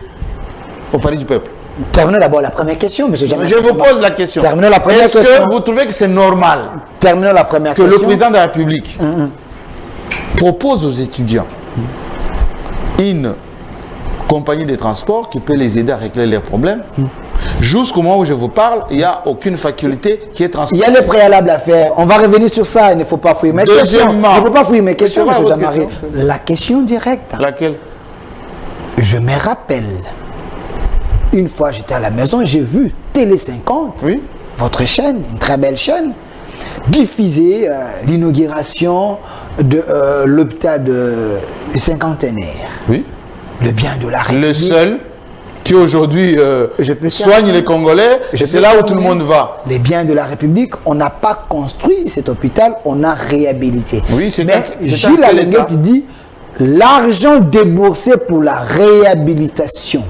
au Palais du Peuple. Terminez d'abord la première question, monsieur Jean-Marie Je vous Kassamba. pose la question. Terminons la première Est-ce question. que vous trouvez que c'est normal Terminons la première que question. le président de la République propose aux étudiants une compagnie de transport qui peut les aider à régler leurs problèmes? Jusqu'au moment où je vous parle, il n'y a aucune faculté qui est Il transportée. y a les préalables à faire. On va revenir sur ça. Il ne faut pas fouiller mes questions. Deuxièmement. Il ne faut pas fouiller mes questions, C'est quoi monsieur votre Jean-Marie. question? La question directe. Laquelle? Je me rappelle, une fois j'étais à la maison, j'ai vu Télé 50, Oui. votre chaîne, une très belle chaîne, diffuser l'inauguration de l'hôpital de cinquantenaire. Oui. Le bien de la République. Le seul qui aujourd'hui Je peux soigne terminer. les Congolais, Je c'est peux là où terminer. tout le monde va. Les biens de la République, on n'a pas construit cet hôpital, on a réhabilité. Oui, c'est Mais c'est Gilles quel Alenguet état? qui dit l'argent déboursé pour la réhabilitation,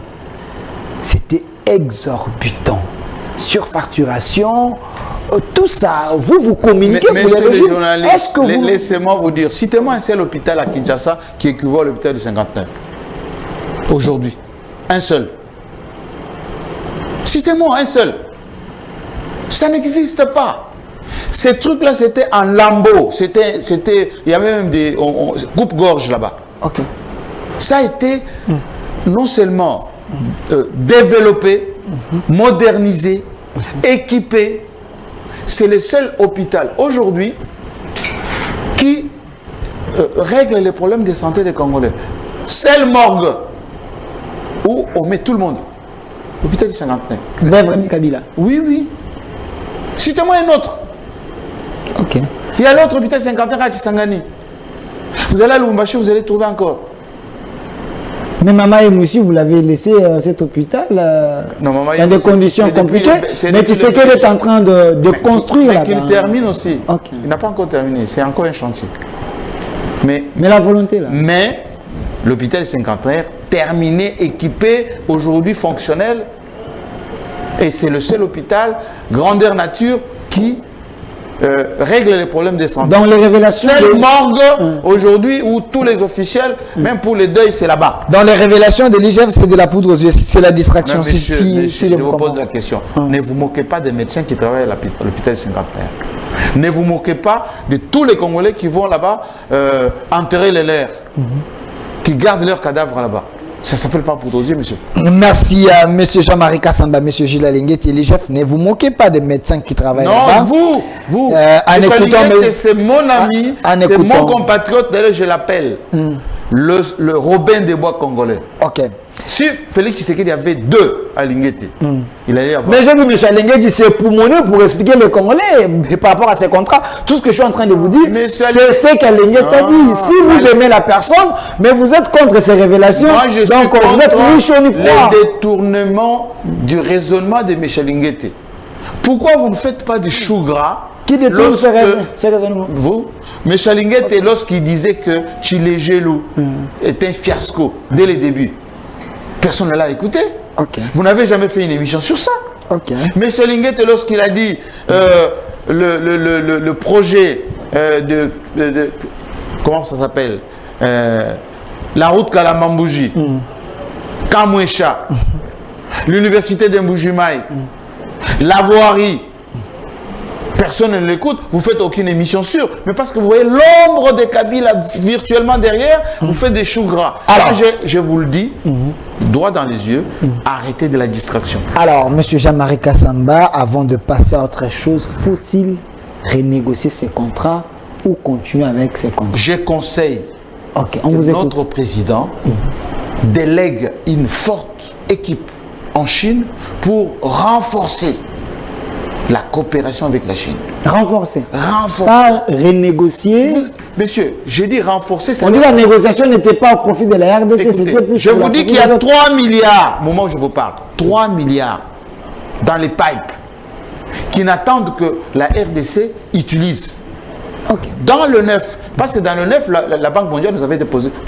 c'était exorbitant. Surfacturation, tout ça, vous communiquez pour les Messieurs les régimes. journalistes, Est-ce que vous... laissez-moi vous dire, citez-moi un seul hôpital à Kinshasa qui équivaut à l'hôpital du 59. Aujourd'hui. Un seul. Citez-moi un seul. Ça n'existe pas. Ces trucs-là, c'était en lambeaux. Il y avait même des coupe-gorge là-bas. Ok. Ça a été non seulement développé, modernisé, équipé. C'est le seul hôpital aujourd'hui qui règle les problèmes de santé des Congolais. Seule morgue où on met tout le monde. L'hôpital du 59. Bienvenue Kabila. Oui, oui. Citez-moi un autre. Ok. Il y a l'autre hôpital 51 à Kisangani. Vous allez à Lubumbashi, vous allez trouver encore. Mais Maman et Moussi, vous l'avez laissé cet hôpital Non, Maman dans des Moussi, conditions c'est depuis compliquées. c'est Mais depuis tu sais le- qu'il est en train de construire Mais là-bas. qu'il termine aussi. Ok. Il n'a pas encore terminé, c'est encore un chantier. Mais Mais la volonté là. l'hôpital 51 terminé, équipé, aujourd'hui fonctionnel. Et c'est le seul hôpital grandeur nature qui règle les problèmes de santé. Dans les révélations... Seule morgue aujourd'hui où tous les officiels, même pour les deuils, c'est là-bas. Dans les révélations de l'IGF, c'est de la poudre aux yeux, c'est la distraction. Non, monsieur, je vous pose la question. Ne vous moquez pas des médecins qui travaillent à l'hôpital Cinquantenaire. Ne vous moquez pas de tous les Congolais qui vont là-bas enterrer les leurs, qui gardent leurs cadavres là-bas. Ça ne s'appelle pas poudre aux yeux, monsieur. Merci à M. Jean-Marie Kassamba, M. Gilles Alinguetti et l'IGF. Ne vous moquez pas des médecins qui travaillent là-bas. Non, vous. En écoutant... C'est mon ami, c'est mon compatriote, d'ailleurs je l'appelle. Le Robin des Bois congolais. Ok. Si Félix Tshisekedi avait deux à Lingeti, il allait avoir... Mais j'ai vu M. Alinguetti, c'est pour expliquer les Congolais par rapport à ces contrats. Tout ce que je suis en train de vous dire, c'est ce qu'Alinguetti a dit. Si vous aimez la personne, mais vous êtes contre ces révélations, moi, je donc suis vous êtes ni chaud ni froid. Le détournement du raisonnement de M. Alingueti. Pourquoi vous ne faites pas du chou gras? Qui détourne ces raisonnements? Vous, M. Alingueti, lorsqu'il disait que Tchilégelou est un fiasco dès le début, personne ne l'a écouté. Vous n'avez jamais fait une émission sur ça. M. Alingueti, lorsqu'il a dit le projet de comment ça s'appelle, la route Kalamambouji, Kamouécha, l'université d'Mboujimaï, la voirie, personne ne l'écoute, vous faites aucune émission sur, mais parce que vous voyez l'ombre de Kabila virtuellement derrière, vous faites des choux gras. Alors, je vous le dis, droit dans les yeux, arrêtez de la distraction. Alors, M. Jean-Marie Kassamba, avant de passer à autre chose, faut-il renégocier ces contrats ou continuer avec ces contrats? Je conseille que notre président délègue une forte équipe en Chine pour renforcer la coopération avec la Chine. Renforcer. Pas renégocier. Monsieur, j'ai dit renforcer. On dit la négociation n'était pas au profit de la RDC. Écoutez, je vous dis qu'il y a 3 milliards, au moment où je vous parle, 3 milliards dans les pipes qui n'attendent que la RDC utilise. Dans le 9, parce que dans le 9, la Banque mondiale nous avait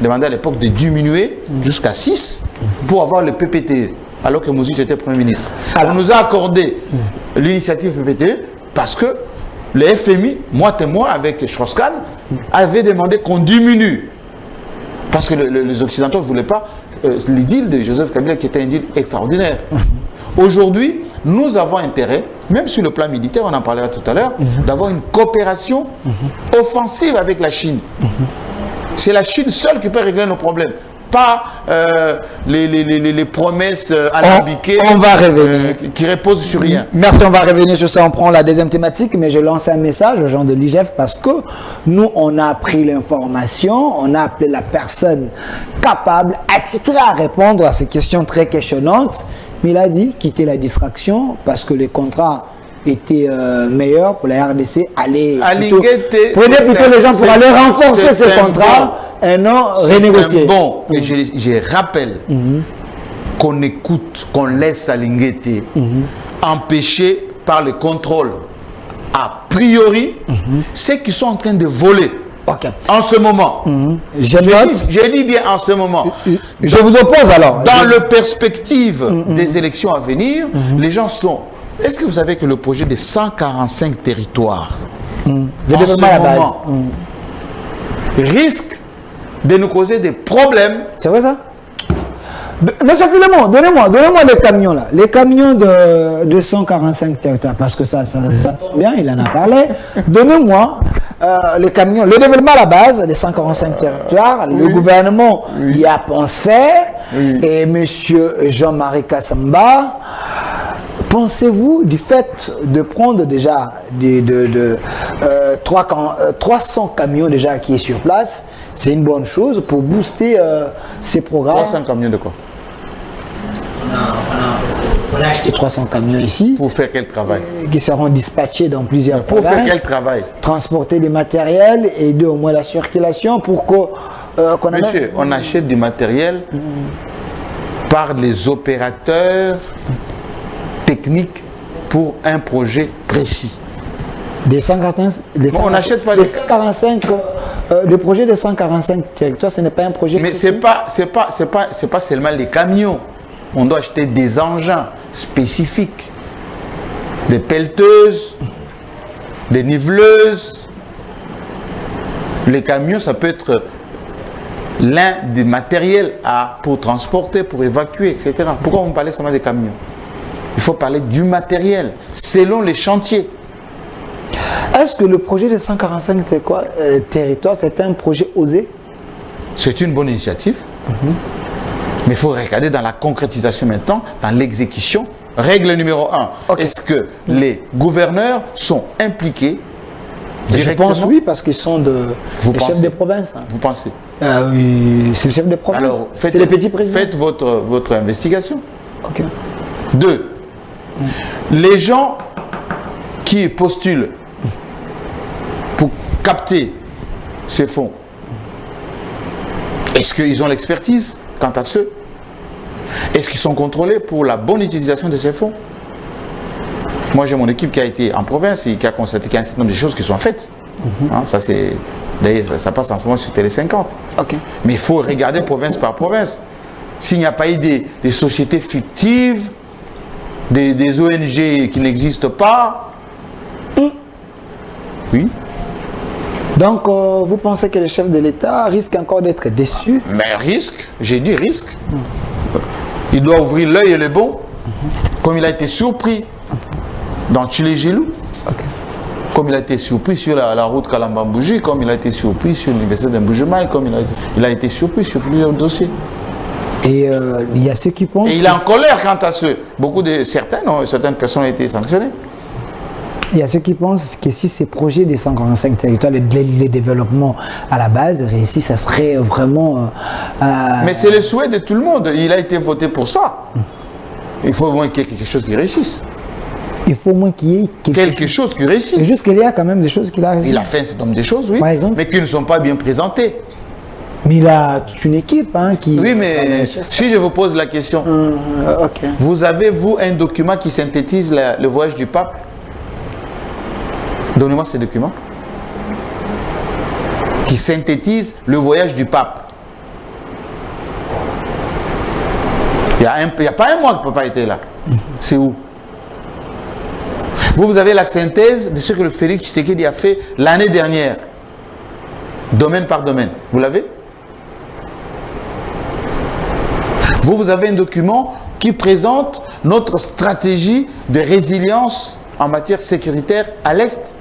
demandé à l'époque de diminuer jusqu'à 6 pour avoir le PPTE. Alors que Mouzi était Premier ministre. On nous a accordé l'initiative PPTE parce que le FMI, moi témoin avec Strauss-Kahn, avait demandé qu'on diminue. Parce que les Occidentaux ne voulaient pas l'idylle de Joseph Kabila qui était un deal extraordinaire. Aujourd'hui, nous avons intérêt, même sur le plan militaire, on en parlera tout à l'heure, d'avoir une coopération offensive avec la Chine. C'est la Chine seule qui peut régler nos problèmes. Pas les promesses alambiquées on va revenir. Qui reposent sur rien. Merci, on va revenir sur ça. On prend la deuxième thématique, mais je lance un message aux gens de l'IGF parce que nous, on a appris l'information, on a appelé la personne capable, attitrée à répondre à ces questions très questionnantes. Mais il a dit quitter la distraction parce que les contrats étaient meilleurs pour la RDC. Prenez plutôt les gens pour aller renforcer ces contrats. Et non renégocier. Bon, et je rappelle qu'on écoute, qu'on laisse Alingueti empêcher par le contrôle a priori ceux qui sont en train de voler en ce moment. J'ai dit bien en ce moment. Je vous oppose alors. Dans la perspective des élections à venir, les gens sont... Est-ce que vous savez que le projet de 145 territoires en ce moment risque de nous causer des problèmes? C'est vrai ça? Monsieur Philemon, donnez-moi les camions là. Les camions de 145 territoires, parce que ça tombe bien, il en a parlé. Donnez-moi les camions, le développement à la base des 145 territoires, le gouvernement y a pensé, et monsieur Jean-Marie Kassamba, pensez-vous du fait de prendre déjà 300 camions déjà qui est sur place, c'est une bonne chose pour booster ces programmes? 300 camions de quoi? On a acheté 300 camions ici. Pour faire quel travail? Qui seront dispatchés dans plusieurs provinces. Pour faire quel travail? Transporter des matériels, aider au moins la circulation pour qu'on Monsieur, on achète du matériel par les opérateurs techniques pour un projet précis. Des 145, on n'achète pas des 145 le projet de 145 territoires, ce n'est pas un projet. Mais c'est pas seulement les camions. On doit acheter des engins spécifiques, des pelleteuses, des niveleuses. Les camions, ça peut être l'un des matériels pour transporter, pour évacuer, etc. Pourquoi on parlait seulement des camions? Il faut parler du matériel, selon les chantiers. Est-ce que le projet de 145 territoires, c'est un projet osé? C'est une bonne initiative. Mais il faut regarder dans la concrétisation maintenant, dans l'exécution. Règle numéro 1. Ok. Est-ce que les gouverneurs sont impliqués directement? Je pense oui, parce qu'ils sont les chefs des provinces. Hein. Vous pensez? Oui, c'est le chef des provinces. Alors, c'est les petits présidents. Faites votre investigation. Ok. 2. Les gens qui postulent pour capter ces fonds, est-ce qu'ils ont l'expertise quant à ceux? Est-ce qu'ils sont contrôlés pour la bonne utilisation de ces fonds? Moi, j'ai mon équipe qui a été en province et qui a constaté qu'il y a un certain nombre de choses qui sont faites. Hein, ça, c'est... D'ailleurs, ça passe en ce moment sur Télé 50. Ok. Mais il faut regarder province par province. S'il n'y a pas eu des sociétés fictives, des ONG qui n'existent pas. Oui. Donc, vous pensez que le chef de l'État risque encore d'être déçu? Mais risque, j'ai dit risque. Il doit ouvrir l'œil et le bon, comme il a été surpris dans Tchilé-Gilou, comme il a été surpris sur la route Kalamba-Mbouji, comme il a été surpris sur l'université d'Mboujimaï, comme il a été surpris sur plusieurs dossiers. Et il y a ceux qui pensent... Et il est en colère quant à ceux. Certaines personnes ont été sanctionnées. Il y a ceux qui pensent que si ces projets des 145 territoires, les développements à la base réussissent, ça serait vraiment... Mais c'est le souhait de tout le monde. Il a été voté pour ça. Il faut au moins qu'il y ait quelque chose qui réussisse. Il faut au moins qu'il y ait quelque chose qui réussisse. C'est juste qu'il y a quand même des choses qu'il a réussi. Il a fait un certain nombre de choses, oui. Par exemple, mais qui ne sont pas bien présentées. Mais il a toute une équipe qui... Oui, mais si je vous pose la question, vous avez, vous, un document qui synthétise le voyage du pape? Donnez-moi ces documents. Qui synthétise le voyage du pape. Il n'y a pas un mois que le papa était là. C'est où? Vous avez la synthèse de ce que le Félix Tshisekedi a fait l'année dernière. Domaine par domaine. Vous l'avez? Vous avez un document qui présente notre stratégie de résilience en matière sécuritaire à l'Est.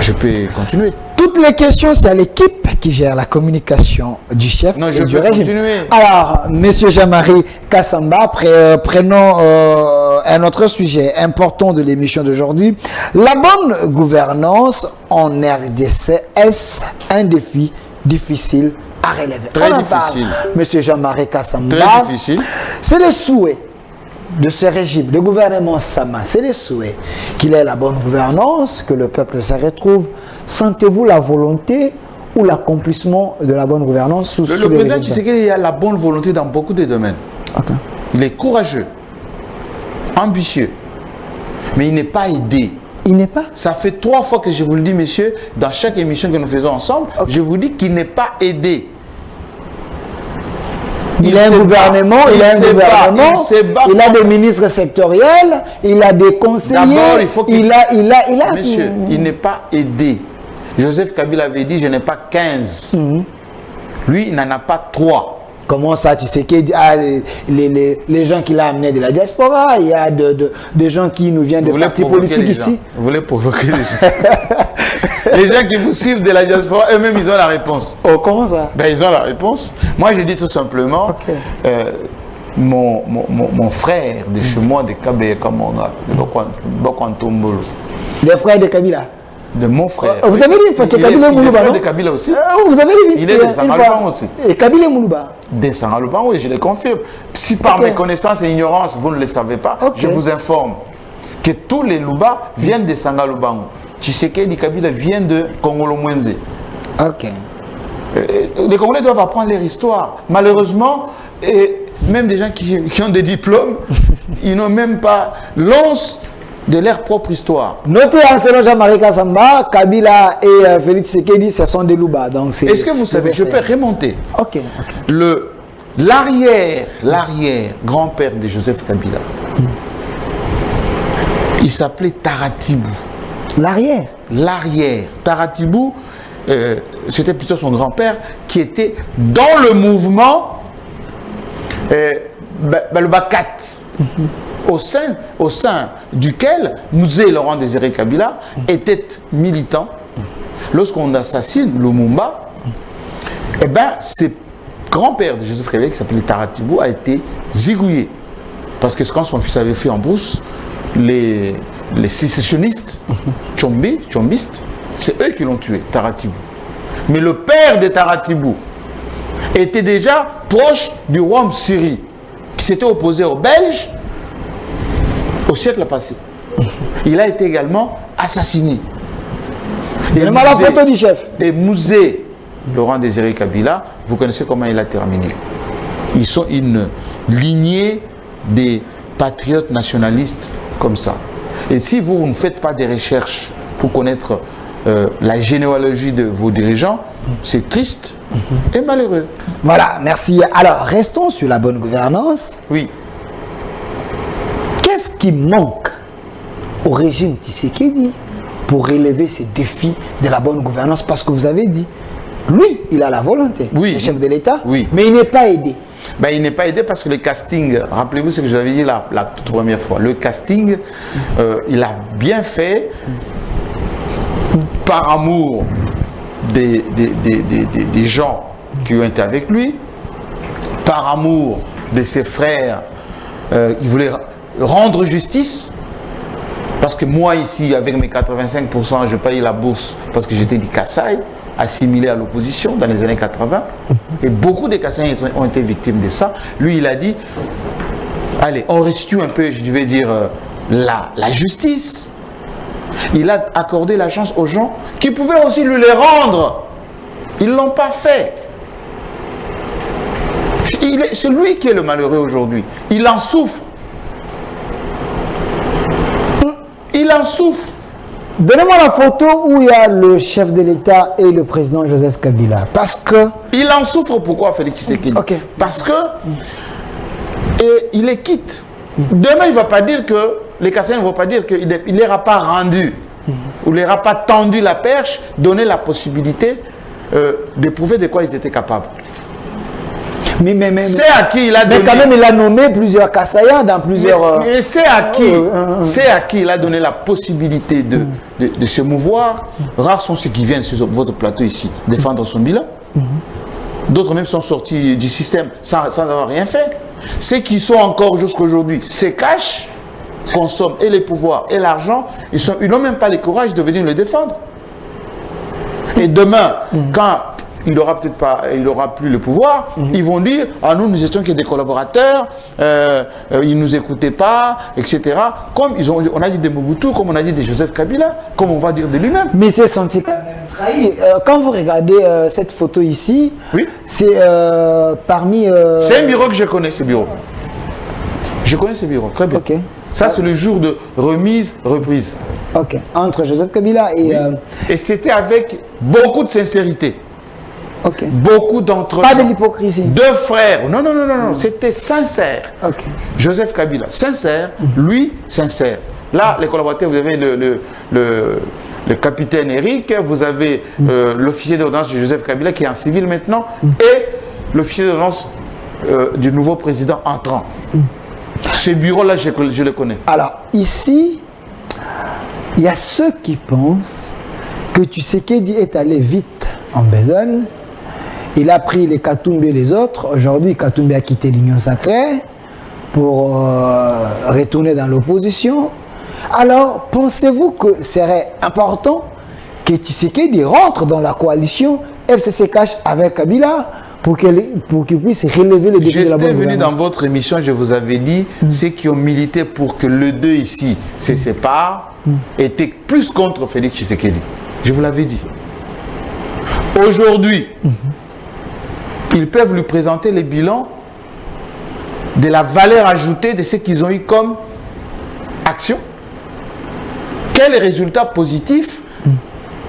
Je peux continuer. Toutes les questions, c'est à l'équipe qui gère la communication du chef non, et je du peux régime. Continuer. Alors, Monsieur Jean-Marie Kassamba, prenons un autre sujet important de l'émission d'aujourd'hui. La bonne gouvernance en RDC, est-ce un défi difficile à relever? Très difficile. Monsieur Jean-Marie Kassamba. Très difficile. C'est le souhait de ce régime, le gouvernement Sama, c'est le souhait qu'il ait la bonne gouvernance, que le peuple se retrouve. Sentez-vous la volonté ou l'accomplissement de la bonne gouvernance sous le président Tshisekedi a la bonne volonté dans beaucoup de domaines. Il est courageux, ambitieux, mais il n'est pas aidé. Il n'est pas? Ça fait 3 fois que je vous le dis, messieurs, dans chaque émission que nous faisons ensemble, je vous dis qu'il n'est pas aidé. Il a un gouvernement, il a des ministres sectoriels, il a des conseillers. D'abord, il faut qu'il... Monsieur, il n'est pas aidé. Joseph Kabila avait dit, je n'ai pas 15. Lui, il n'en a pas 3. Comment ça, tu sais qu'il y a les gens qu'il a amenés de la diaspora, il y a des gens qui nous viennent des partis politiques ici. Vous voulez provoquer les gens. Les gens qui vous suivent de la diaspora, eux-mêmes, ils ont la réponse. Oh, comment ça? Ben, ils ont la réponse. Moi, je dis tout simplement, mon frère de chez moi, de Kabé, comme on a, de Bokwantombolo. Les frères de Kabila? De mon frère. Vous avez dit que Kabila est Moulouba, non? De Kabila aussi. Vous avez dit il est de Sangalupan aussi. Et Kabila est Moulouba? De Sangalupan, oui, je le confirme. Si par mes connaissances et ignorance, vous ne le savez pas, je vous informe que tous les Louba viennent de Sangalupan. Tshisekedi Kabila vient de Kongolo-Mwenze. Ok. Les Congolais doivent apprendre leur histoire. Malheureusement, même des gens qui ont des diplômes, ils n'ont même pas l'once de leur propre histoire. Notez en selon Jean-Marie Kassamba, Kabila et Félix Tshisekedi, ce sont des Louba. Est-ce que vous savez, je peux remonter. L'arrière grand-père de Joseph Kabila Il s'appelait Taratibou. L'arrière. L'arrière. Taratibou, c'était plutôt son grand-père qui était dans le mouvement le Bakat, au sein duquel Mouzé Laurent Désiré Kabila était militant. Lorsqu'on assassine Lumumba, eh ben, c'est grand-père de Joseph Kabila, qui s'appelait Taratibou, a été zigouillé. Parce que quand son fils avait fait en brousse, les sécessionnistes, tchombistes, c'est eux qui l'ont tué, Taratibou. Mais le père de Taratibou était déjà proche du roi Msiri, qui s'était opposé aux Belges au siècle passé. Il a été également assassiné. Et Mouzé Laurent Désiré Kabila, vous connaissez comment il a terminé. Ils sont une lignée des patriotes nationalistes comme ça. Et si vous ne faites pas des recherches pour connaître la généalogie de vos dirigeants, c'est triste et malheureux. Voilà, merci. Alors, restons sur la bonne gouvernance. Oui. Qu'est-ce qui manque au régime Tshisekedi pour relever ces défis de la bonne gouvernance? Parce que vous avez dit, lui, il a la volonté, oui, le chef de l'État, oui, mais il n'est pas aidé. Ben, il n'est pas aidé parce que le casting, rappelez-vous ce que j'avais dit la toute première fois, le casting, il a bien fait par amour des gens qui ont été avec lui, par amour de ses frères qui voulaient rendre justice. Parce que moi ici, avec mes 85%, je paye la bourse parce que j'étais du Kassai, assimilé à l'opposition dans les années 80. Et beaucoup de Kassaïens ont été victimes de ça. Lui, il a dit, allez, on restitue un peu, je vais dire, la justice. Il a accordé la chance aux gens qui pouvaient aussi lui les rendre. Ils ne l'ont pas fait. C'est lui qui est le malheureux aujourd'hui. Il en souffre. Il en souffre. Donnez-moi la photo où il y a le chef de l'État et le président Joseph Kabila. Parce que... Il en souffre, pourquoi Félix Tshisekedi? Okay. Parce que il les quitte. Demain, il ne va pas dire que, les Kassaïens ne vont pas dire qu'il ne leur a pas rendu, ou ne leur a pas tendu la perche, donné la possibilité de prouver de quoi ils étaient capables. C'est à qui il a donné... Mais quand même, il a nommé plusieurs Kassaïens dans plusieurs... Mais c'est à qui il a donné la possibilité de se mouvoir. Rares sont ceux qui viennent sur votre plateau ici défendre son bilan. D'autres même sont sortis du système sans avoir rien fait. Ceux qui sont encore jusqu'à aujourd'hui se cachent, consomment et les pouvoirs et l'argent. Ils n'ont même pas le courage de venir le défendre. Et demain, quand... il n'aura peut-être pas, il n'aura plus le pouvoir, ils vont dire, ah nous étions que des collaborateurs, ils ne nous écoutaient pas, etc. Comme on a dit de Mobutu, comme on a dit de Joseph Kabila, comme on va dire de lui-même. Mais c'est senti quand même trahi. Quand vous regardez cette photo ici, oui, c'est parmi... C'est un bureau que je connais, ce bureau. Je connais ce bureau, très bien. Okay. Ça, c'est le jour de remise. Ok, entre Joseph Kabila et... Oui. Et c'était avec beaucoup de sincérité. Okay. Beaucoup d'entre eux. Pas de l'hypocrisie. Deux frères. Non, c'était sincère. Okay. Joseph Kabila, sincère. Lui, sincère. Là, les collaborateurs, vous avez le capitaine Eric, vous avez l'officier d'ordonnance de Joseph Kabila qui est en civil maintenant, et l'officier d'ordonnance du nouveau président entrant. Ce bureau-là, je le connais. Alors, ici, il y a ceux qui pensent que Tshisekedi est allé vite en besogne. Il a pris les Katumbi et les autres. Aujourd'hui, Katumbi a quitté l'Union sacrée pour retourner dans l'opposition. Alors, pensez-vous que ce serait important que Tshisekedi rentre dans la coalition FCC-Cash avec Kabila pour qu'il puisse relever les défis de la bonne gouvernance? J'étais venu dans votre émission, je vous avais dit, ceux qui ont milité pour que les deux ici se séparent étaient plus contre Félix Tshisekedi. Je vous l'avais dit. Aujourd'hui, ils peuvent lui présenter les bilans de la valeur ajoutée de ce qu'ils ont eu comme action. Quels résultats positifs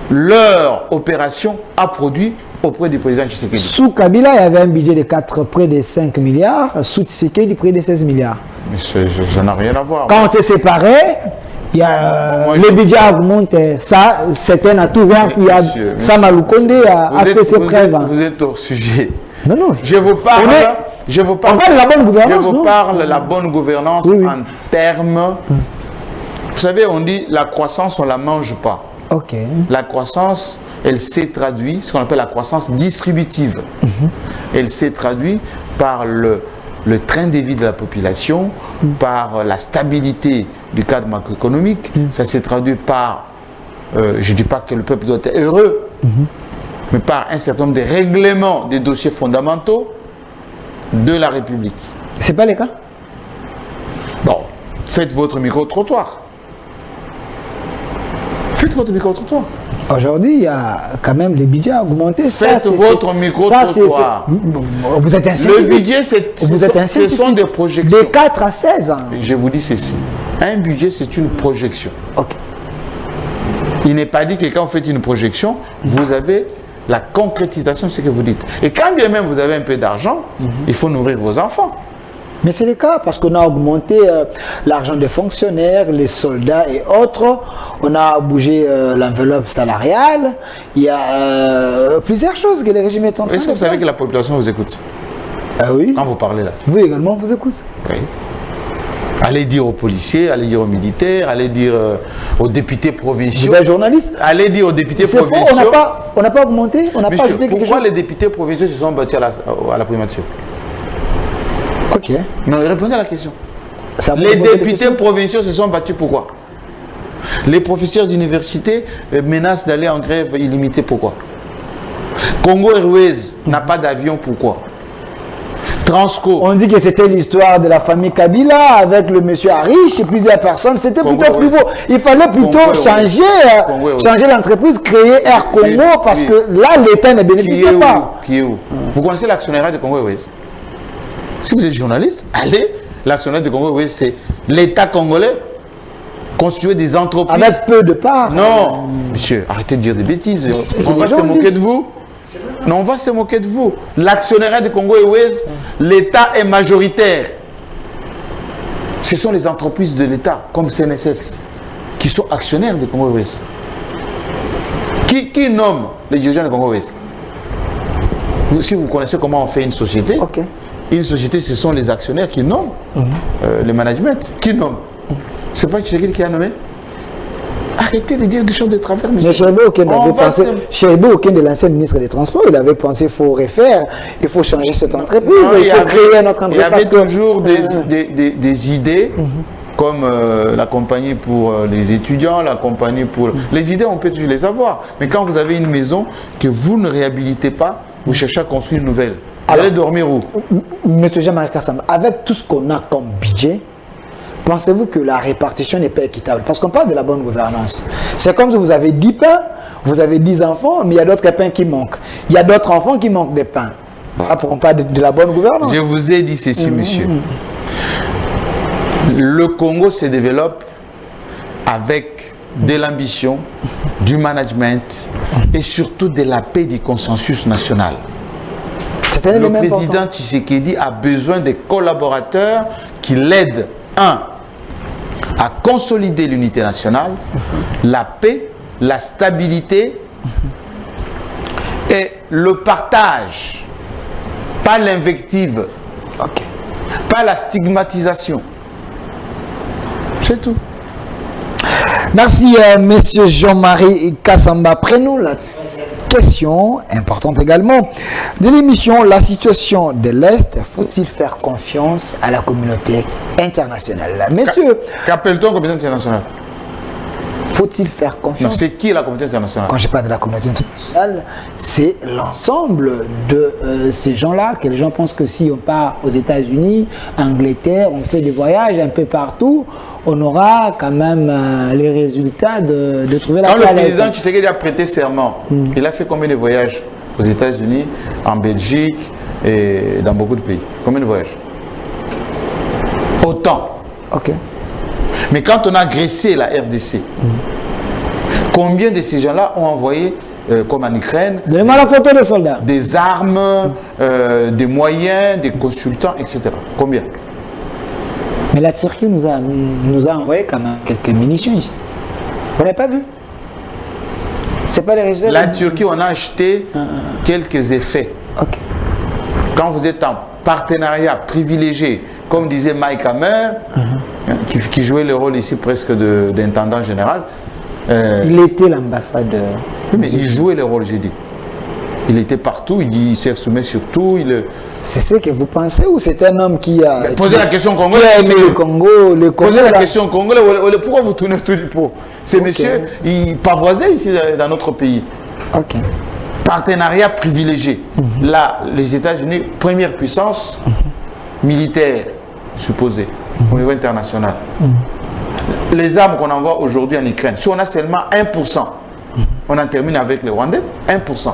leur opération a produit auprès du président Tshisekedi? Sous Kabila, il y avait un budget de près de 5 milliards. Sous Tshisekedi, près de 16 milliards. Mais ça n'a rien à voir. Quand on s'est séparés, Il y a le budget augmente, ça c'est un atout vert. Sama Lukonde a fait ses preuves. Vous êtes hors sujet. Non. Je vous parle. On parle de la bonne gouvernance. Je vous parle de la bonne gouvernance en termes. Vous savez, on dit la croissance, on ne la mange pas. Ok. La croissance, elle s'est traduite, ce qu'on appelle la croissance distributive. Elle s'est traduite par le train de vie de la population, par la stabilité du cadre macroéconomique. Ça s'est traduit par, je ne dis pas que le peuple doit être heureux, mais par un certain nombre de règlements des dossiers fondamentaux de la République. C'est pas le cas? Bon, faites votre micro-trottoir. Faites votre micro-trottoir. Aujourd'hui, il y a quand même le budget à augmenter. Faites votre micro-trottoir. Vous êtes incertain. Le budget, ce sont des projections. De 4 à 16 ans. Je vous dis ceci. Un budget, c'est une projection. Ok. Il n'est pas dit que quand vous faites une projection, vous avez la concrétisation de ce que vous dites. Et quand bien même vous avez un peu d'argent, il faut nourrir vos enfants. Mais c'est le cas parce qu'on a augmenté l'argent des fonctionnaires, les soldats et autres. On a bougé l'enveloppe salariale. Il y a plusieurs choses que le régime est en train de faire. Est-ce que vous savez que la population vous écoute? Oui. Quand vous parlez là. Vous également, vous écoutez. Oui. Allez dire aux policiers, allez dire aux militaires, allez dire aux députés provinciaux. Vous êtes journaliste? Allez dire aux députés provinciaux. C'est faux, on n'a pas augmenté, on n'a pas ajouté quelque chose. Pourquoi les députés provinciaux se sont battus à la primature? Ok. Non, répondez à la question. Les députés provinciaux se sont battus pourquoi? Les professeurs d'université menacent d'aller en grève illimitée pourquoi? Congo Airways n'a pas d'avion pourquoi? Transco. On dit que c'était l'histoire de la famille Kabila avec le monsieur Arish et plusieurs personnes. C'était plutôt plus beau. Il fallait plutôt changer l'entreprise, créer Air Congo parce que là, l'État ne bénéficie pas. Qui est où? Vous connaissez l'actionnariat de Congo Airways? Si vous êtes journaliste, allez. L'actionnaire de Congo Airways, c'est l'État congolais constitué des entreprises. Avec peu de parts. Non, monsieur, arrêtez de dire des bêtises. On va se moquer de vous. Non, on va se moquer de vous. L'actionnaire de Congo Airways, l'État est majoritaire. Ce sont les entreprises de l'État, comme CNSS, qui sont actionnaires de Congo Airways. Qui nomme les dirigeants de Congo Airways? Si vous connaissez comment on fait une société, une société, ce sont les actionnaires qui nomment le management. Qui nomme? C'est pas Tshisekedi qui a nommé? Arrêtez de dire des choses de travers, monsieur. Mais Chéribé Oken, de l'ancien ministre des Transports, il avait pensé qu'il faut refaire, il faut changer cette entreprise, il faut créer notre entreprise. Il y avait toujours des idées, comme la compagnie pour les étudiants, la compagnie pour... Les idées, on peut toujours les avoir. Mais quand vous avez une maison que vous ne réhabilitez pas, vous cherchez à construire une nouvelle. Vous allez dormir où? Monsieur Jean-Marie Kassamba, avec tout ce qu'on a comme budget, pensez-vous que la répartition n'est pas équitable? Parce qu'on parle de la bonne gouvernance. C'est comme si vous avez 10 pains, vous avez 10 enfants, mais il y a d'autres pains qui manquent. Il y a d'autres enfants qui manquent des pains. Après, on parle de la bonne gouvernance. Je vous ai dit ceci, monsieur. Le Congo se développe avec de l'ambition, du management et surtout de la paix du consensus national. Le président Tshisekedi a besoin des collaborateurs qui l'aident, à consolider l'unité nationale, la paix, la stabilité et le partage, pas l'invective, pas la stigmatisation. C'est tout. Merci, monsieur Jean-Marie Kassamba. Prenons la question importante également de l'émission. La situation de l'Est, faut-il faire confiance à la communauté internationale? Monsieur, qu'appelle-t-on communauté internationale? Faut-il faire confiance? C'est qui la communauté internationale? Quand je parle de la communauté internationale, c'est l'ensemble de ces gens-là, que les gens pensent que si on part aux États-Unis, Angleterre, on fait des voyages un peu partout, on aura quand même les résultats de trouver la paix. Quand le président Tshisekedi a prêté serment, il a fait combien de voyages aux États-Unis, en Belgique et dans beaucoup de pays? Combien de voyages? Autant. Ok. Mais quand on a agressé la RDC, combien de ces gens-là ont envoyé, comme en Ukraine, donnez-moi la photo des soldats, des armes, des moyens, des consultants, etc. Combien? Mais la Turquie nous a envoyé quand même quelques munitions ici. Vous n'avez pas vu? C'est pas les résultats. La Turquie, on a acheté quelques effets. Ok. Quand vous êtes en partenariat privilégié, comme disait Mike Hammer, qui jouait le rôle ici presque d'intendant général. Il était l'ambassadeur. Oui, mais il jouait le rôle, j'ai dit. Il était partout, il s'exprimait sur tout. C'est ce que vous pensez ou c'est un homme qui a... Posez la question congolais. Le Congo, Posez la question congolais. Pourquoi vous tournez tout du pot? Ces messieurs, ils pavoisaient ici dans notre pays. Ok. Partenariat privilégié. Là, les États-Unis, première puissance militaire, supposée, au niveau international. Les armes qu'on envoie aujourd'hui en Ukraine, si on a seulement 1%, on en termine avec les Rwandais, 1%.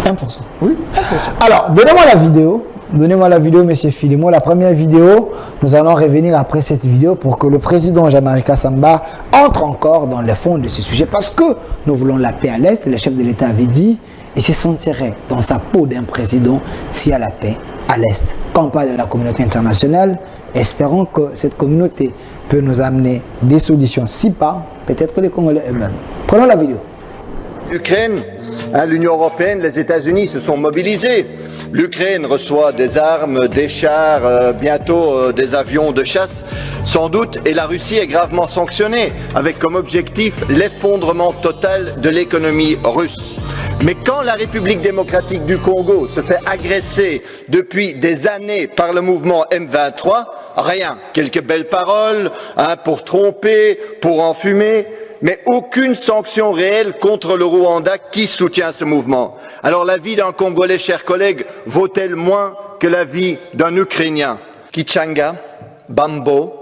1%. Oui, 1%. Alors, donnez-moi la vidéo. Donnez-moi la vidéo, monsieur Filimon. La première vidéo, nous allons revenir après cette vidéo pour que le président Jean-Marie Kassamba entre encore dans le fond de ce sujet. Parce que nous voulons la paix à l'Est. Le chef de l'État avait dit, il se sentirait dans sa peau d'un président s'il y a la paix à l'Est. Quand on parle de la communauté internationale, espérons que cette communauté peut nous amener des solutions. Si pas, peut-être que les Congolais eux-mêmes. Prenons la vidéo. L'Ukraine, l'Union européenne, les États-Unis se sont mobilisés. L'Ukraine reçoit des armes, des chars, bientôt des avions de chasse, sans doute, et la Russie est gravement sanctionnée, avec comme objectif l'effondrement total de l'économie russe. Mais quand la République démocratique du Congo se fait agresser depuis des années par le mouvement M23, rien, quelques belles paroles, pour tromper, pour enfumer, mais aucune sanction réelle contre le Rwanda qui soutient ce mouvement. Alors la vie d'un Congolais, chers collègues, vaut-elle moins que la vie d'un Ukrainien? Kichanga, Bambo,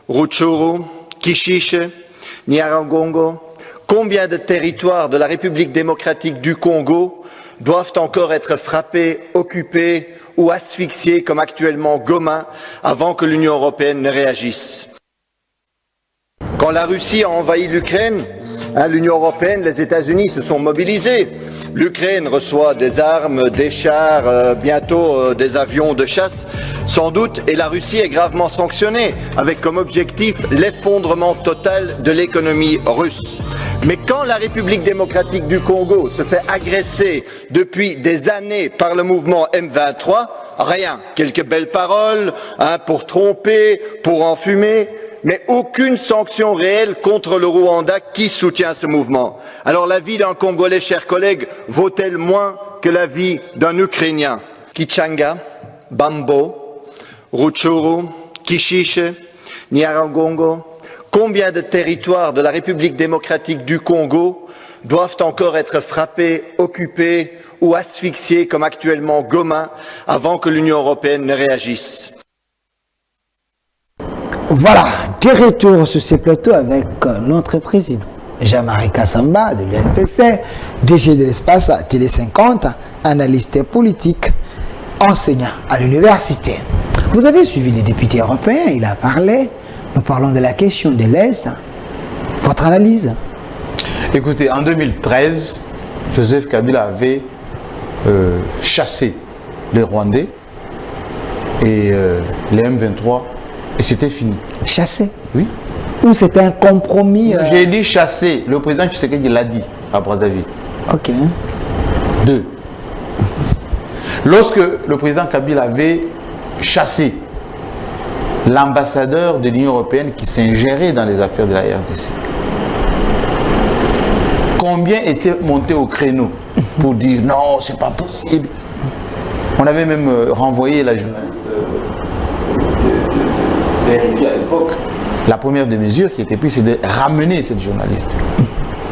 Rutshuru, Kishishe, Nyiragongo, combien de territoires de la République démocratique du Congo doivent encore être frappés, occupés ou asphyxiés comme actuellement Goma avant que l'Union européenne ne réagisse? Quand la Russie a envahi l'Ukraine, l'Union européenne, les États-Unis se sont mobilisés. L'Ukraine reçoit des armes, des chars, bientôt des avions de chasse, sans doute, et la Russie est gravement sanctionnée, avec comme objectif l'effondrement total de l'économie russe. Mais quand la République démocratique du Congo se fait agresser depuis des années par le mouvement M23, rien, quelques belles paroles, pour tromper, pour enfumer, mais aucune sanction réelle contre le Rwanda qui soutient ce mouvement. Alors la vie d'un Congolais, chers collègues, vaut-elle moins que la vie d'un Ukrainien? Kichanga, Bambo, Rutshuru, Kishishe, Nyiragongo, combien de territoires de la République démocratique du Congo doivent encore être frappés, occupés ou asphyxiés comme actuellement Goma avant que l'Union européenne ne réagisse? Voilà, de retour sur ce plateau avec notre président, Jean-Marie Kassamba de l'UNPC, DG de l'espace Télé 50, analyste politique, enseignant à l'université. Vous avez suivi les députés européens, il a parlé, nous parlons de la question de l'Est. Votre analyse? Écoutez, en 2013, Joseph Kabila avait chassé les Rwandais et les M23. Et c'était fini. Chassé? Oui. Ou c'était un compromis? J'ai dit chasser. Le président Tshisekedi l'a dit à Brazzaville. Ok. 2. Lorsque le président Kabila avait chassé l'ambassadeur de l'Union européenne qui s'ingérait dans les affaires de la RDC, combien étaient montés au créneau pour dire non, c'est pas possible? On avait même renvoyé la journaliste RFI à l'époque. La première des mesures qui était prise, c'est de ramener cette journaliste,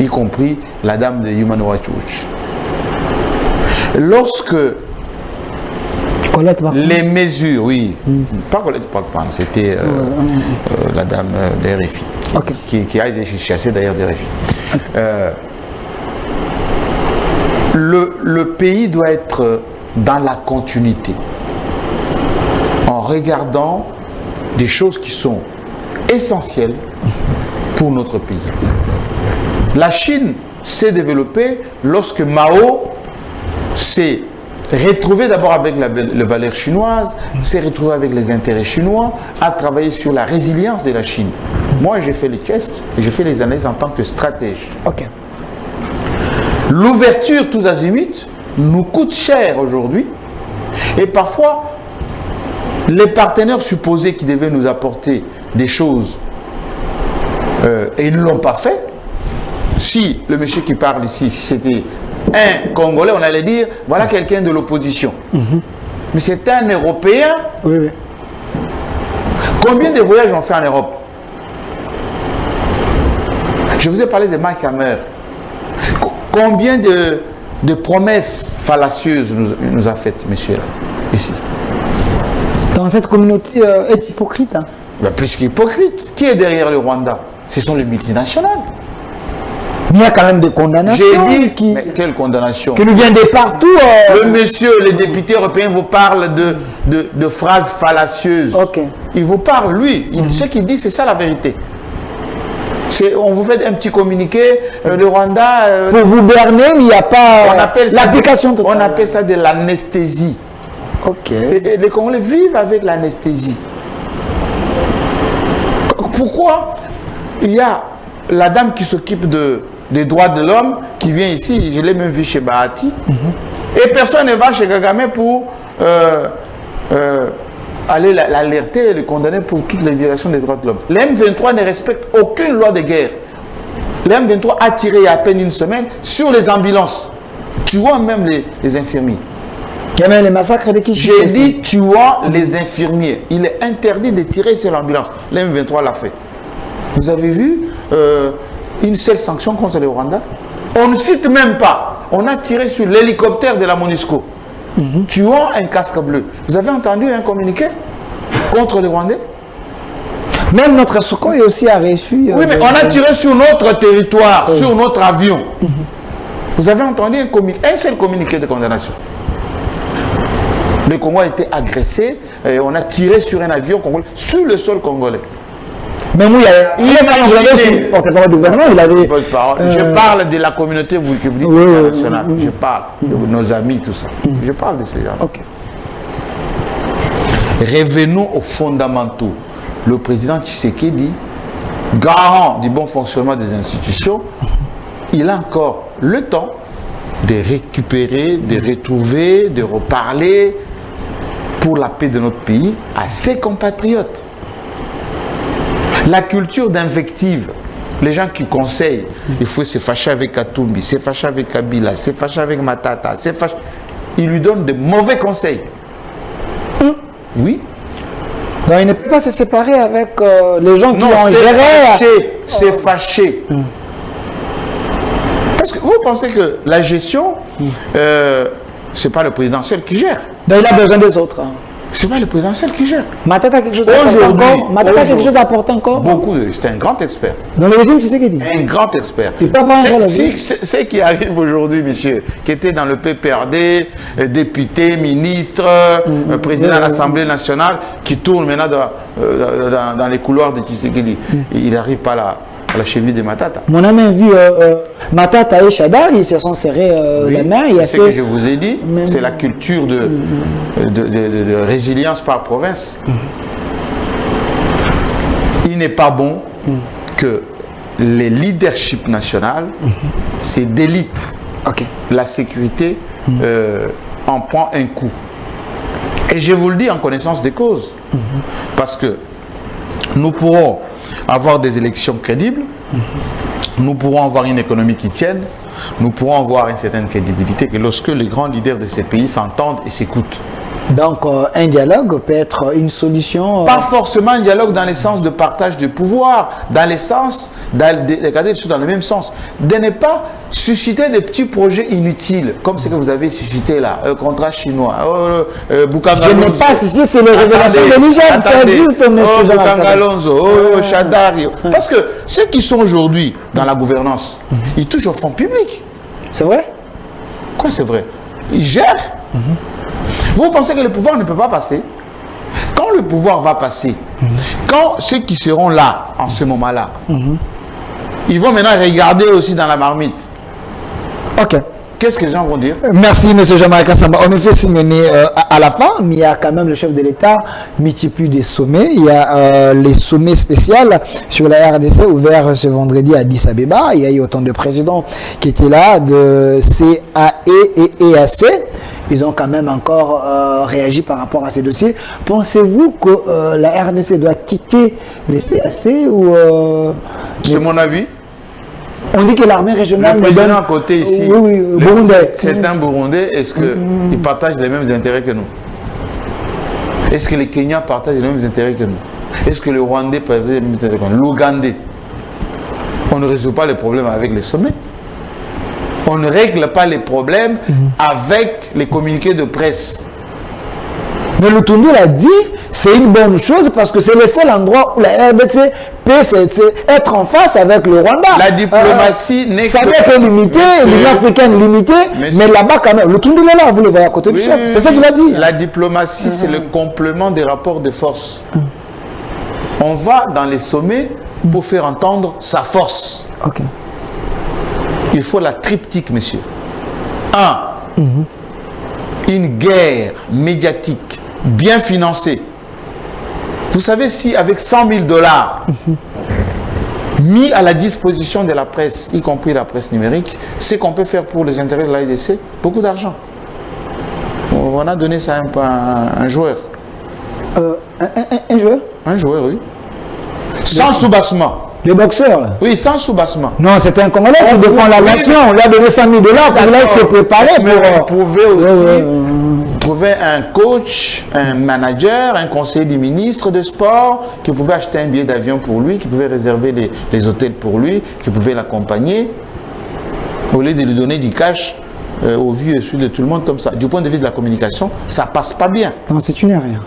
y compris la dame de Human Rights Watch. Lorsque les mesures, oui, pas Colette Pakpan, c'était la dame de RFI, qui a été chassée d'ailleurs de RFI. Le pays doit être dans la continuité, en regardant des choses qui sont essentielles pour notre pays. La Chine s'est développée lorsque Mao s'est retrouvé d'abord avec les valeurs chinoises, s'est retrouvé avec les intérêts chinois, a travaillé sur la résilience de la Chine. Moi, j'ai fait les tests et j'ai fait les analyses en tant que stratège. Ok. L'ouverture tous azimuts nous coûte cher aujourd'hui et parfois les partenaires supposés qui devaient nous apporter des choses et ils ne l'ont pas fait. Si le monsieur qui parle ici, si c'était un Congolais, on allait dire voilà quelqu'un de l'opposition. Mais c'est un Européen. Oui, oui. Combien de voyages on fait en Europe? Je vous ai parlé de Mike Hammer. Combien de promesses fallacieuses nous a faites, monsieur, là, ici? Donc cette communauté est hypocrite. Hein. Ben, plus qu'hypocrite. Qui est derrière le Rwanda? Ce sont les multinationales. Mais il y a quand même des condamnations. J'ai dit, mais quelle condamnation? Qui nous viennent de partout. Le monsieur, les députés européens vous parlent de phrases fallacieuses. Ok. Il vous parle, lui. Ce qu'il dit, c'est ça la vérité. On vous fait un petit communiqué, le Rwanda... pour vous berner, mais il n'y a pas l'application totale. On appelle ça de l'anesthésie. Ok. Et les Congolais vivent avec l'anesthésie. Pourquoi il y a la dame qui s'occupe des droits de l'homme qui vient ici, je l'ai même vu chez Bahati, et personne ne va chez Kagame pour aller l'alerter et le condamner pour toutes les violations des droits de l'homme. Le M23 ne respecte aucune loi de guerre. Le M23 a tiré il y a à peine une semaine sur les ambulances, tuant même les infirmiers. Il y a même les massacres de Kichichi. J'ai dit tuant les infirmiers. Il est interdit de tirer sur l'ambulance. Le M23 l'a fait. Vous avez vu une seule sanction contre le Rwanda? On ne cite même pas. On a tiré sur l'hélicoptère de la MONUSCO. Tuant un casque bleu. Vous avez entendu un communiqué contre les Rwandais? Même notre Sukhoi aussi a reçu... oui, mais on a tiré sur notre territoire, sur notre avion. Vous avez entendu un seul communiqué de condamnation? Le Congo a été agressé et on a tiré sur un avion congolais, sur le sol congolais. Mais moi, porte-parole du gouvernement, il avait... Je parle de la communauté publique internationale. Je parle de nos amis, tout ça. Je parle de ces gens. Ok. Revenons aux fondamentaux. Le président Tshisekedi, garant du bon fonctionnement des institutions, il a encore le temps de récupérer, de retrouver, de reparler pour la paix de notre pays à ses compatriotes. La culture d'invective, les gens qui conseillent, il faut se fâcher avec Katumbi, se fâcher avec Kabila, se fâcher avec Matata, ils lui donnent de mauvais conseils. Oui. Donc il ne peut pas se séparer avec les gens qui ont géré. C'est fâché. Parce que vous pensez que la gestion, c'est pas le président seul qui gère. Donc il a besoin des autres. Hein. C'est pas le président seul qui gère. Matata a quelque chose à apporter encore. Matata a quelque chose à apporter encore. Beaucoup. C'est un grand expert. Dans le régime, tu sais qu'il dit. Un grand expert. Ce qui arrive aujourd'hui, monsieur, qui était dans le PPRD, député, ministre, président de l'Assemblée nationale, qui tourne maintenant dans les couloirs de Tshisekedi. Il n'arrive pas à la cheville de Matata. Mon ami a vu Matata et Chadar, ils se sont serrés la main. C'est ce que je vous ai dit. C'est la culture de résilience par province. Il n'est pas bon que les leaderships nationaux, c'est d'élite. La sécurité en prend un coup. Et je vous le dis en connaissance des causes. Parce que nous pourrons avoir des élections crédibles, nous pourrons avoir une économie qui tienne, nous pourrons avoir une certaine crédibilité que lorsque les grands leaders de ces pays s'entendent et s'écoutent. Donc un dialogue peut être une solution. Pas forcément un dialogue dans le sens de partage de pouvoir, dans le sens de regarder les choses dans le même sens, de ne pas susciter des petits projets inutiles, comme ce que vous avez suscité là, contrat chinois, Bukanga Je n'ai pas si c'est les révélations de Niger, ça existe, monsieur Bukanga Alonso, Chadari. Parce que ceux qui sont aujourd'hui dans la gouvernance, ils touchent au fonds public. C'est vrai? Quoi, c'est vrai? Ils gèrent. Vous pensez que le pouvoir ne peut pas passer? Quand le pouvoir va passer, quand ceux qui seront là, en ce moment-là, ils vont maintenant regarder aussi dans la marmite. Ok. qu'est-ce que les gens vont dire? Merci, M. Jean-Marie Kassamba. En effet, c'est mené à la fin, mais il y a quand même le chef de l'État multiplie des sommets. Il y a les sommets spéciaux sur la RDC ouverts ce vendredi à Addis Abeba. Il y a eu autant de présidents qui étaient là, de CAE et EAC. Ils ont quand même encore réagi par rapport à ces dossiers. Pensez-vous que la RDC doit quitter les CAC ou... C'est mon avis. On dit que l'armée régionale... Le président à côté ici, oui, Burundais. C'est un Burundais, est-ce qu'il partage les mêmes intérêts que nous? Est-ce que les Kenyans partagent les mêmes intérêts que nous? Est-ce que le Rwandais partage les mêmes intérêts que nous? L'Ougandais? On ne résout pas les problèmes avec les sommets. On ne règle pas les problèmes avec les communiqués de presse. Mais Lutundu l'a dit, c'est une bonne chose parce que c'est le seul endroit où la RDC peut être en face avec le Rwanda. La diplomatie n'est que... Ça peut être limité, l'Union africaine limitée, mais là-bas quand même. Lutundu est là, vous le voyez à côté du chef. C'est ça qu'il a dit. La diplomatie, c'est le complément des rapports de force. On va dans les sommets pour faire entendre sa force. Ok. Il faut la triptyque, monsieur. 1. Une guerre médiatique bien financée. Vous savez, si avec 100 000 $ mis à la disposition de la presse, y compris la presse numérique, c'est qu'on peut faire pour les intérêts de l'AEDC, beaucoup d'argent. On a donné ça à un joueur. Un joueur? Un joueur, oui. Sans soubassement. Le boxeur, là? Oui, sans soubassement. Non, c'était un Congolais qui défend la nation. On lui a donné 100 000 $. Pour là, il s'est préparé on pour... pouvait aussi trouver un coach, un manager, un conseiller du ministre de sport qui pouvait acheter un billet d'avion pour lui, qui pouvait réserver les hôtels pour lui, qui pouvait l'accompagner, au lieu de lui donner du cash au vu et au su de tout le monde comme ça. Du point de vue de la communication, ça passe pas bien. Non, c'est une erreur.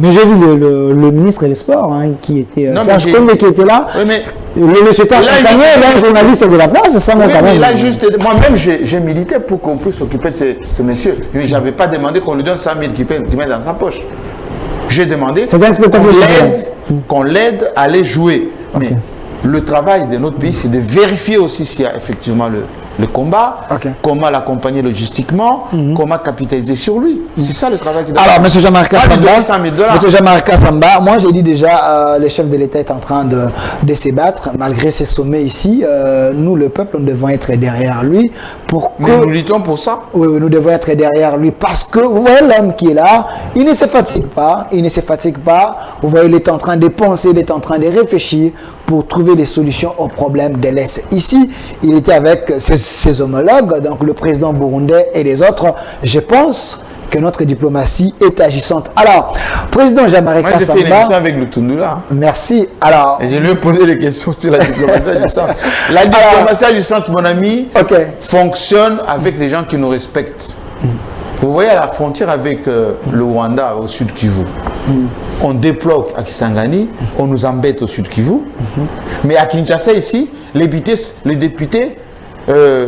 Mais j'ai vu le ministre des Sports qui était... Non, Serge Koundé qui était là. Oui, mais... Le monsieur était accompagné, un journaliste de la place, ça m'a quand même... Moi-même, j'ai milité pour qu'on puisse s'occuper de ce monsieur. Je n'avais pas demandé qu'on lui donne 100 000 qu'il met dans sa poche. J'ai demandé qu'on l'aide à aller jouer. Mais le travail de notre pays, c'est de vérifier aussi s'il y a effectivement le combat, comment l'accompagner logistiquement, comment capitaliser sur lui. C'est ça le travail. Alors, M. Jean-Marie Kassamba, moi j'ai dit déjà, le chef de l'État est en train de se battre, malgré ses sommets ici. Nous, le peuple, nous devons être derrière lui. Mais nous luttons pour ça. Oui, nous devons être derrière lui parce que, vous voyez l'homme qui est là, il ne se fatigue pas, Vous voyez, il est en train de penser, il est en train de réfléchir pour trouver des solutions aux problèmes de l'Est. Ici, il était avec ses homologues, donc le président burundais et les autres. Je pense que notre diplomatie est agissante. Alors, président Jean-Marie Kassamba... Moi, j'ai fait une émission avec Lutundu là. Merci. Alors... Et je lui ai posé des questions sur la diplomatie agissante. La diplomatie agissante, mon ami, fonctionne avec les gens qui nous respectent. Vous voyez à la frontière avec le Rwanda au sud Kivu, on débloque à Kisangani, on nous embête au sud Kivu, mais à Kinshasa ici, les députés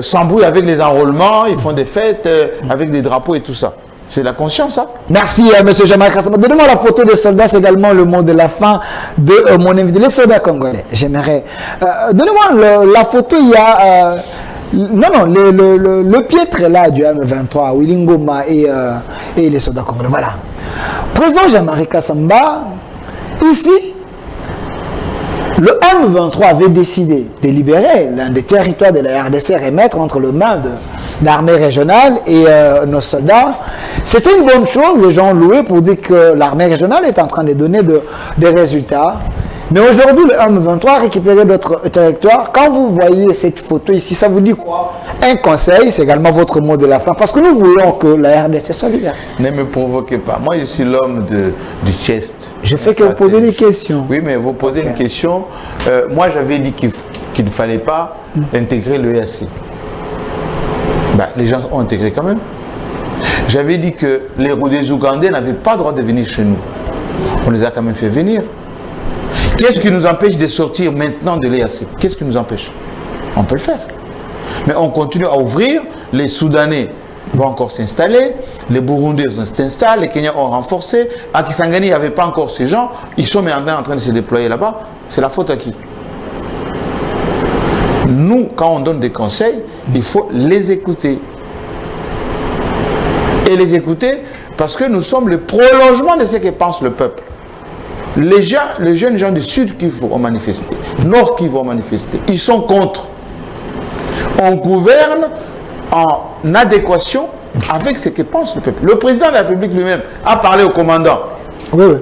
s'embrouillent avec les enrôlements, ils font des fêtes avec des drapeaux et tout ça. C'est la conscience, ça. Merci, M. Jean-Marie Kassamba. Donnez-moi la photo des soldats, c'est également le mot de la fin de mon invité, les soldats congolais. J'aimerais... Donnez-moi la photo, il y a... le piètre là du M23, Willy Ngoma et les soldats congolais. Voilà. Président Jean-Marie Kassamba, ici, le M23 avait décidé de libérer l'un des territoires de la RDC, remettre entre les mains de l'armée régionale et nos soldats. C'était une bonne chose, les gens louaient pour dire que l'armée régionale est en train de donner des résultats. Mais aujourd'hui, le M23 a récupéré d'autres territoires. Quand vous voyez cette photo ici, ça vous dit quoi? Un conseil, c'est également votre mot de la fin, parce que nous voulons que la RDC soit libérée. Ne me provoquez pas. Moi, je suis l'homme du chest. Je fais que vous posez des questions. Oui, mais vous posez une question. Moi, j'avais dit qu'il ne fallait pas intégrer le EAC. Ben, les gens ont intégré quand même. J'avais dit que les Ougandais n'avaient pas le droit de venir chez nous. On les a quand même fait venir. Qu'est-ce qui nous empêche de sortir maintenant de l'EAC? Qu'est-ce qui nous empêche? On peut le faire. Mais on continue à ouvrir. Les Soudanais vont encore s'installer. Les Burundais s'installent. Les Kenyans ont renforcé. À Kisangani, il n'y avait pas encore ces gens. Ils sont maintenant en train de se déployer là-bas. C'est la faute à qui? Nous, quand on donne des conseils, il faut les écouter. et les écouter parce que nous sommes le prolongement de ce que pense le peuple. Les jeunes gens du Sud qui vont manifester, Nord qui vont manifester, ils sont contre. On gouverne en adéquation avec ce que pense le peuple. Le président de la République lui-même a parlé au commandant. Oui, oui.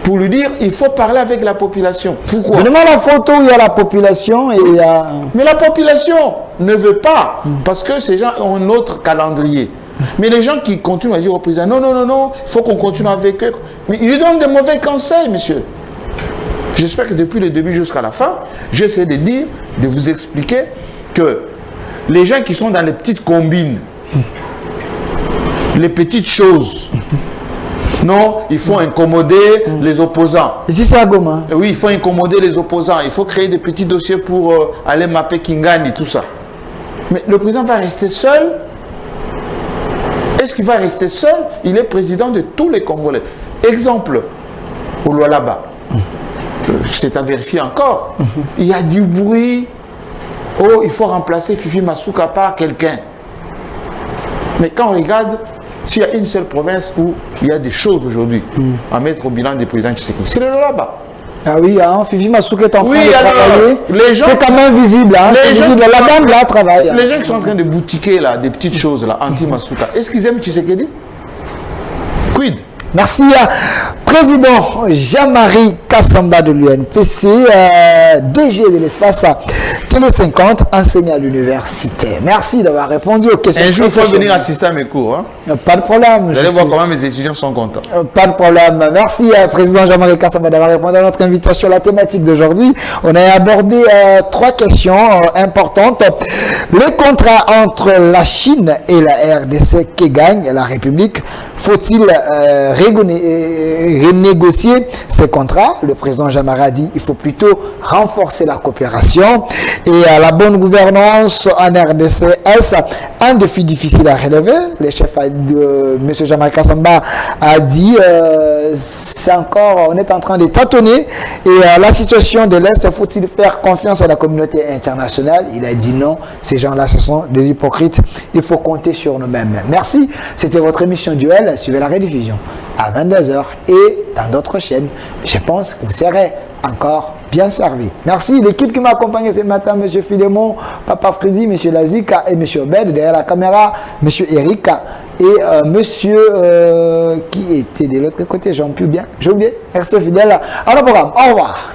Pour lui dire, il faut parler avec la population. Pourquoi? Donnez-moi la photo où il y a la population et il y a... Mais la population ne veut pas, parce que ces gens ont un autre calendrier. Mais les gens qui continuent à dire au président, non, non, non, non, il faut qu'on continue avec eux. Mais ils lui donnent de mauvais conseils, monsieur. J'espère que depuis le début jusqu'à la fin, j'essaie de dire, de vous expliquer que les gens qui sont dans les petites combines, les petites choses, non, il faut incommoder les opposants. Ici, c'est à Goma. Oui, il faut incommoder les opposants. Il faut créer des petits dossiers pour aller mapper Kingani, tout ça. Mais le président va rester seul. Est-ce qu'il va rester seul? Il est président de tous les Congolais. Exemple, au Lualaba, c'est à vérifier encore. Il y a du bruit. Oh, il faut remplacer Fifi Masuka par quelqu'un. Mais quand on regarde, s'il y a une seule province où il y a des choses aujourd'hui à mettre au bilan des présidents Tshisekedi, c'est le Lualaba. Ah oui, hein, Fifi Masuka est en train Oui, de alors, travailler. les gens- C'est quand même visible. Hein, c'est visible. La dame là travaille. Les gens qui sont en train de boutiquer là, des petites choses là, anti-Masuka, est-ce qu'ils aiment Tshisekedi? Quid? Merci à président Jean-Marie Kassamba de l'UNPC, DG de l'espace Télé 50, enseignant à l'université. Merci d'avoir répondu aux questions. Un jour, il faut très venir chaudes. assister à mes cours. Hein? Pas de problème. Vous allez voir comment mes étudiants sont contents. Pas de problème. Merci à président Jean-Marie Kassamba d'avoir répondu à notre invitation. La thématique d'aujourd'hui, on a abordé 3 questions importantes. Les contrats entre la Chine et la RDC, qui gagne la République, faut-il renégocier ces contrats? Le président Jean-Marie a dit qu'il faut plutôt renforcer la coopération et la bonne gouvernance en RDC. Est-ce un défi difficile à relever? Le chef M. Jean-Marie Kassamba a dit c'est encore, on est en train de tâtonner et la situation de l'Est, faut-il faire confiance à la communauté internationale? Il a dit non, ces gens-là ce sont des hypocrites, il faut compter sur nous-mêmes. Merci, c'était votre émission Duel, suivez la rediffusion à 22h et dans d'autres chaînes. Je pense que vous serez encore bien servi. Merci l'équipe qui m'a accompagné ce matin, M. Philémon, Papa Freddy, M. Lazika et M. Obed, derrière la caméra, M. Eric et monsieur qui était de l'autre côté, j'ai oublié. Restez fidèles à nos programmes. Au revoir.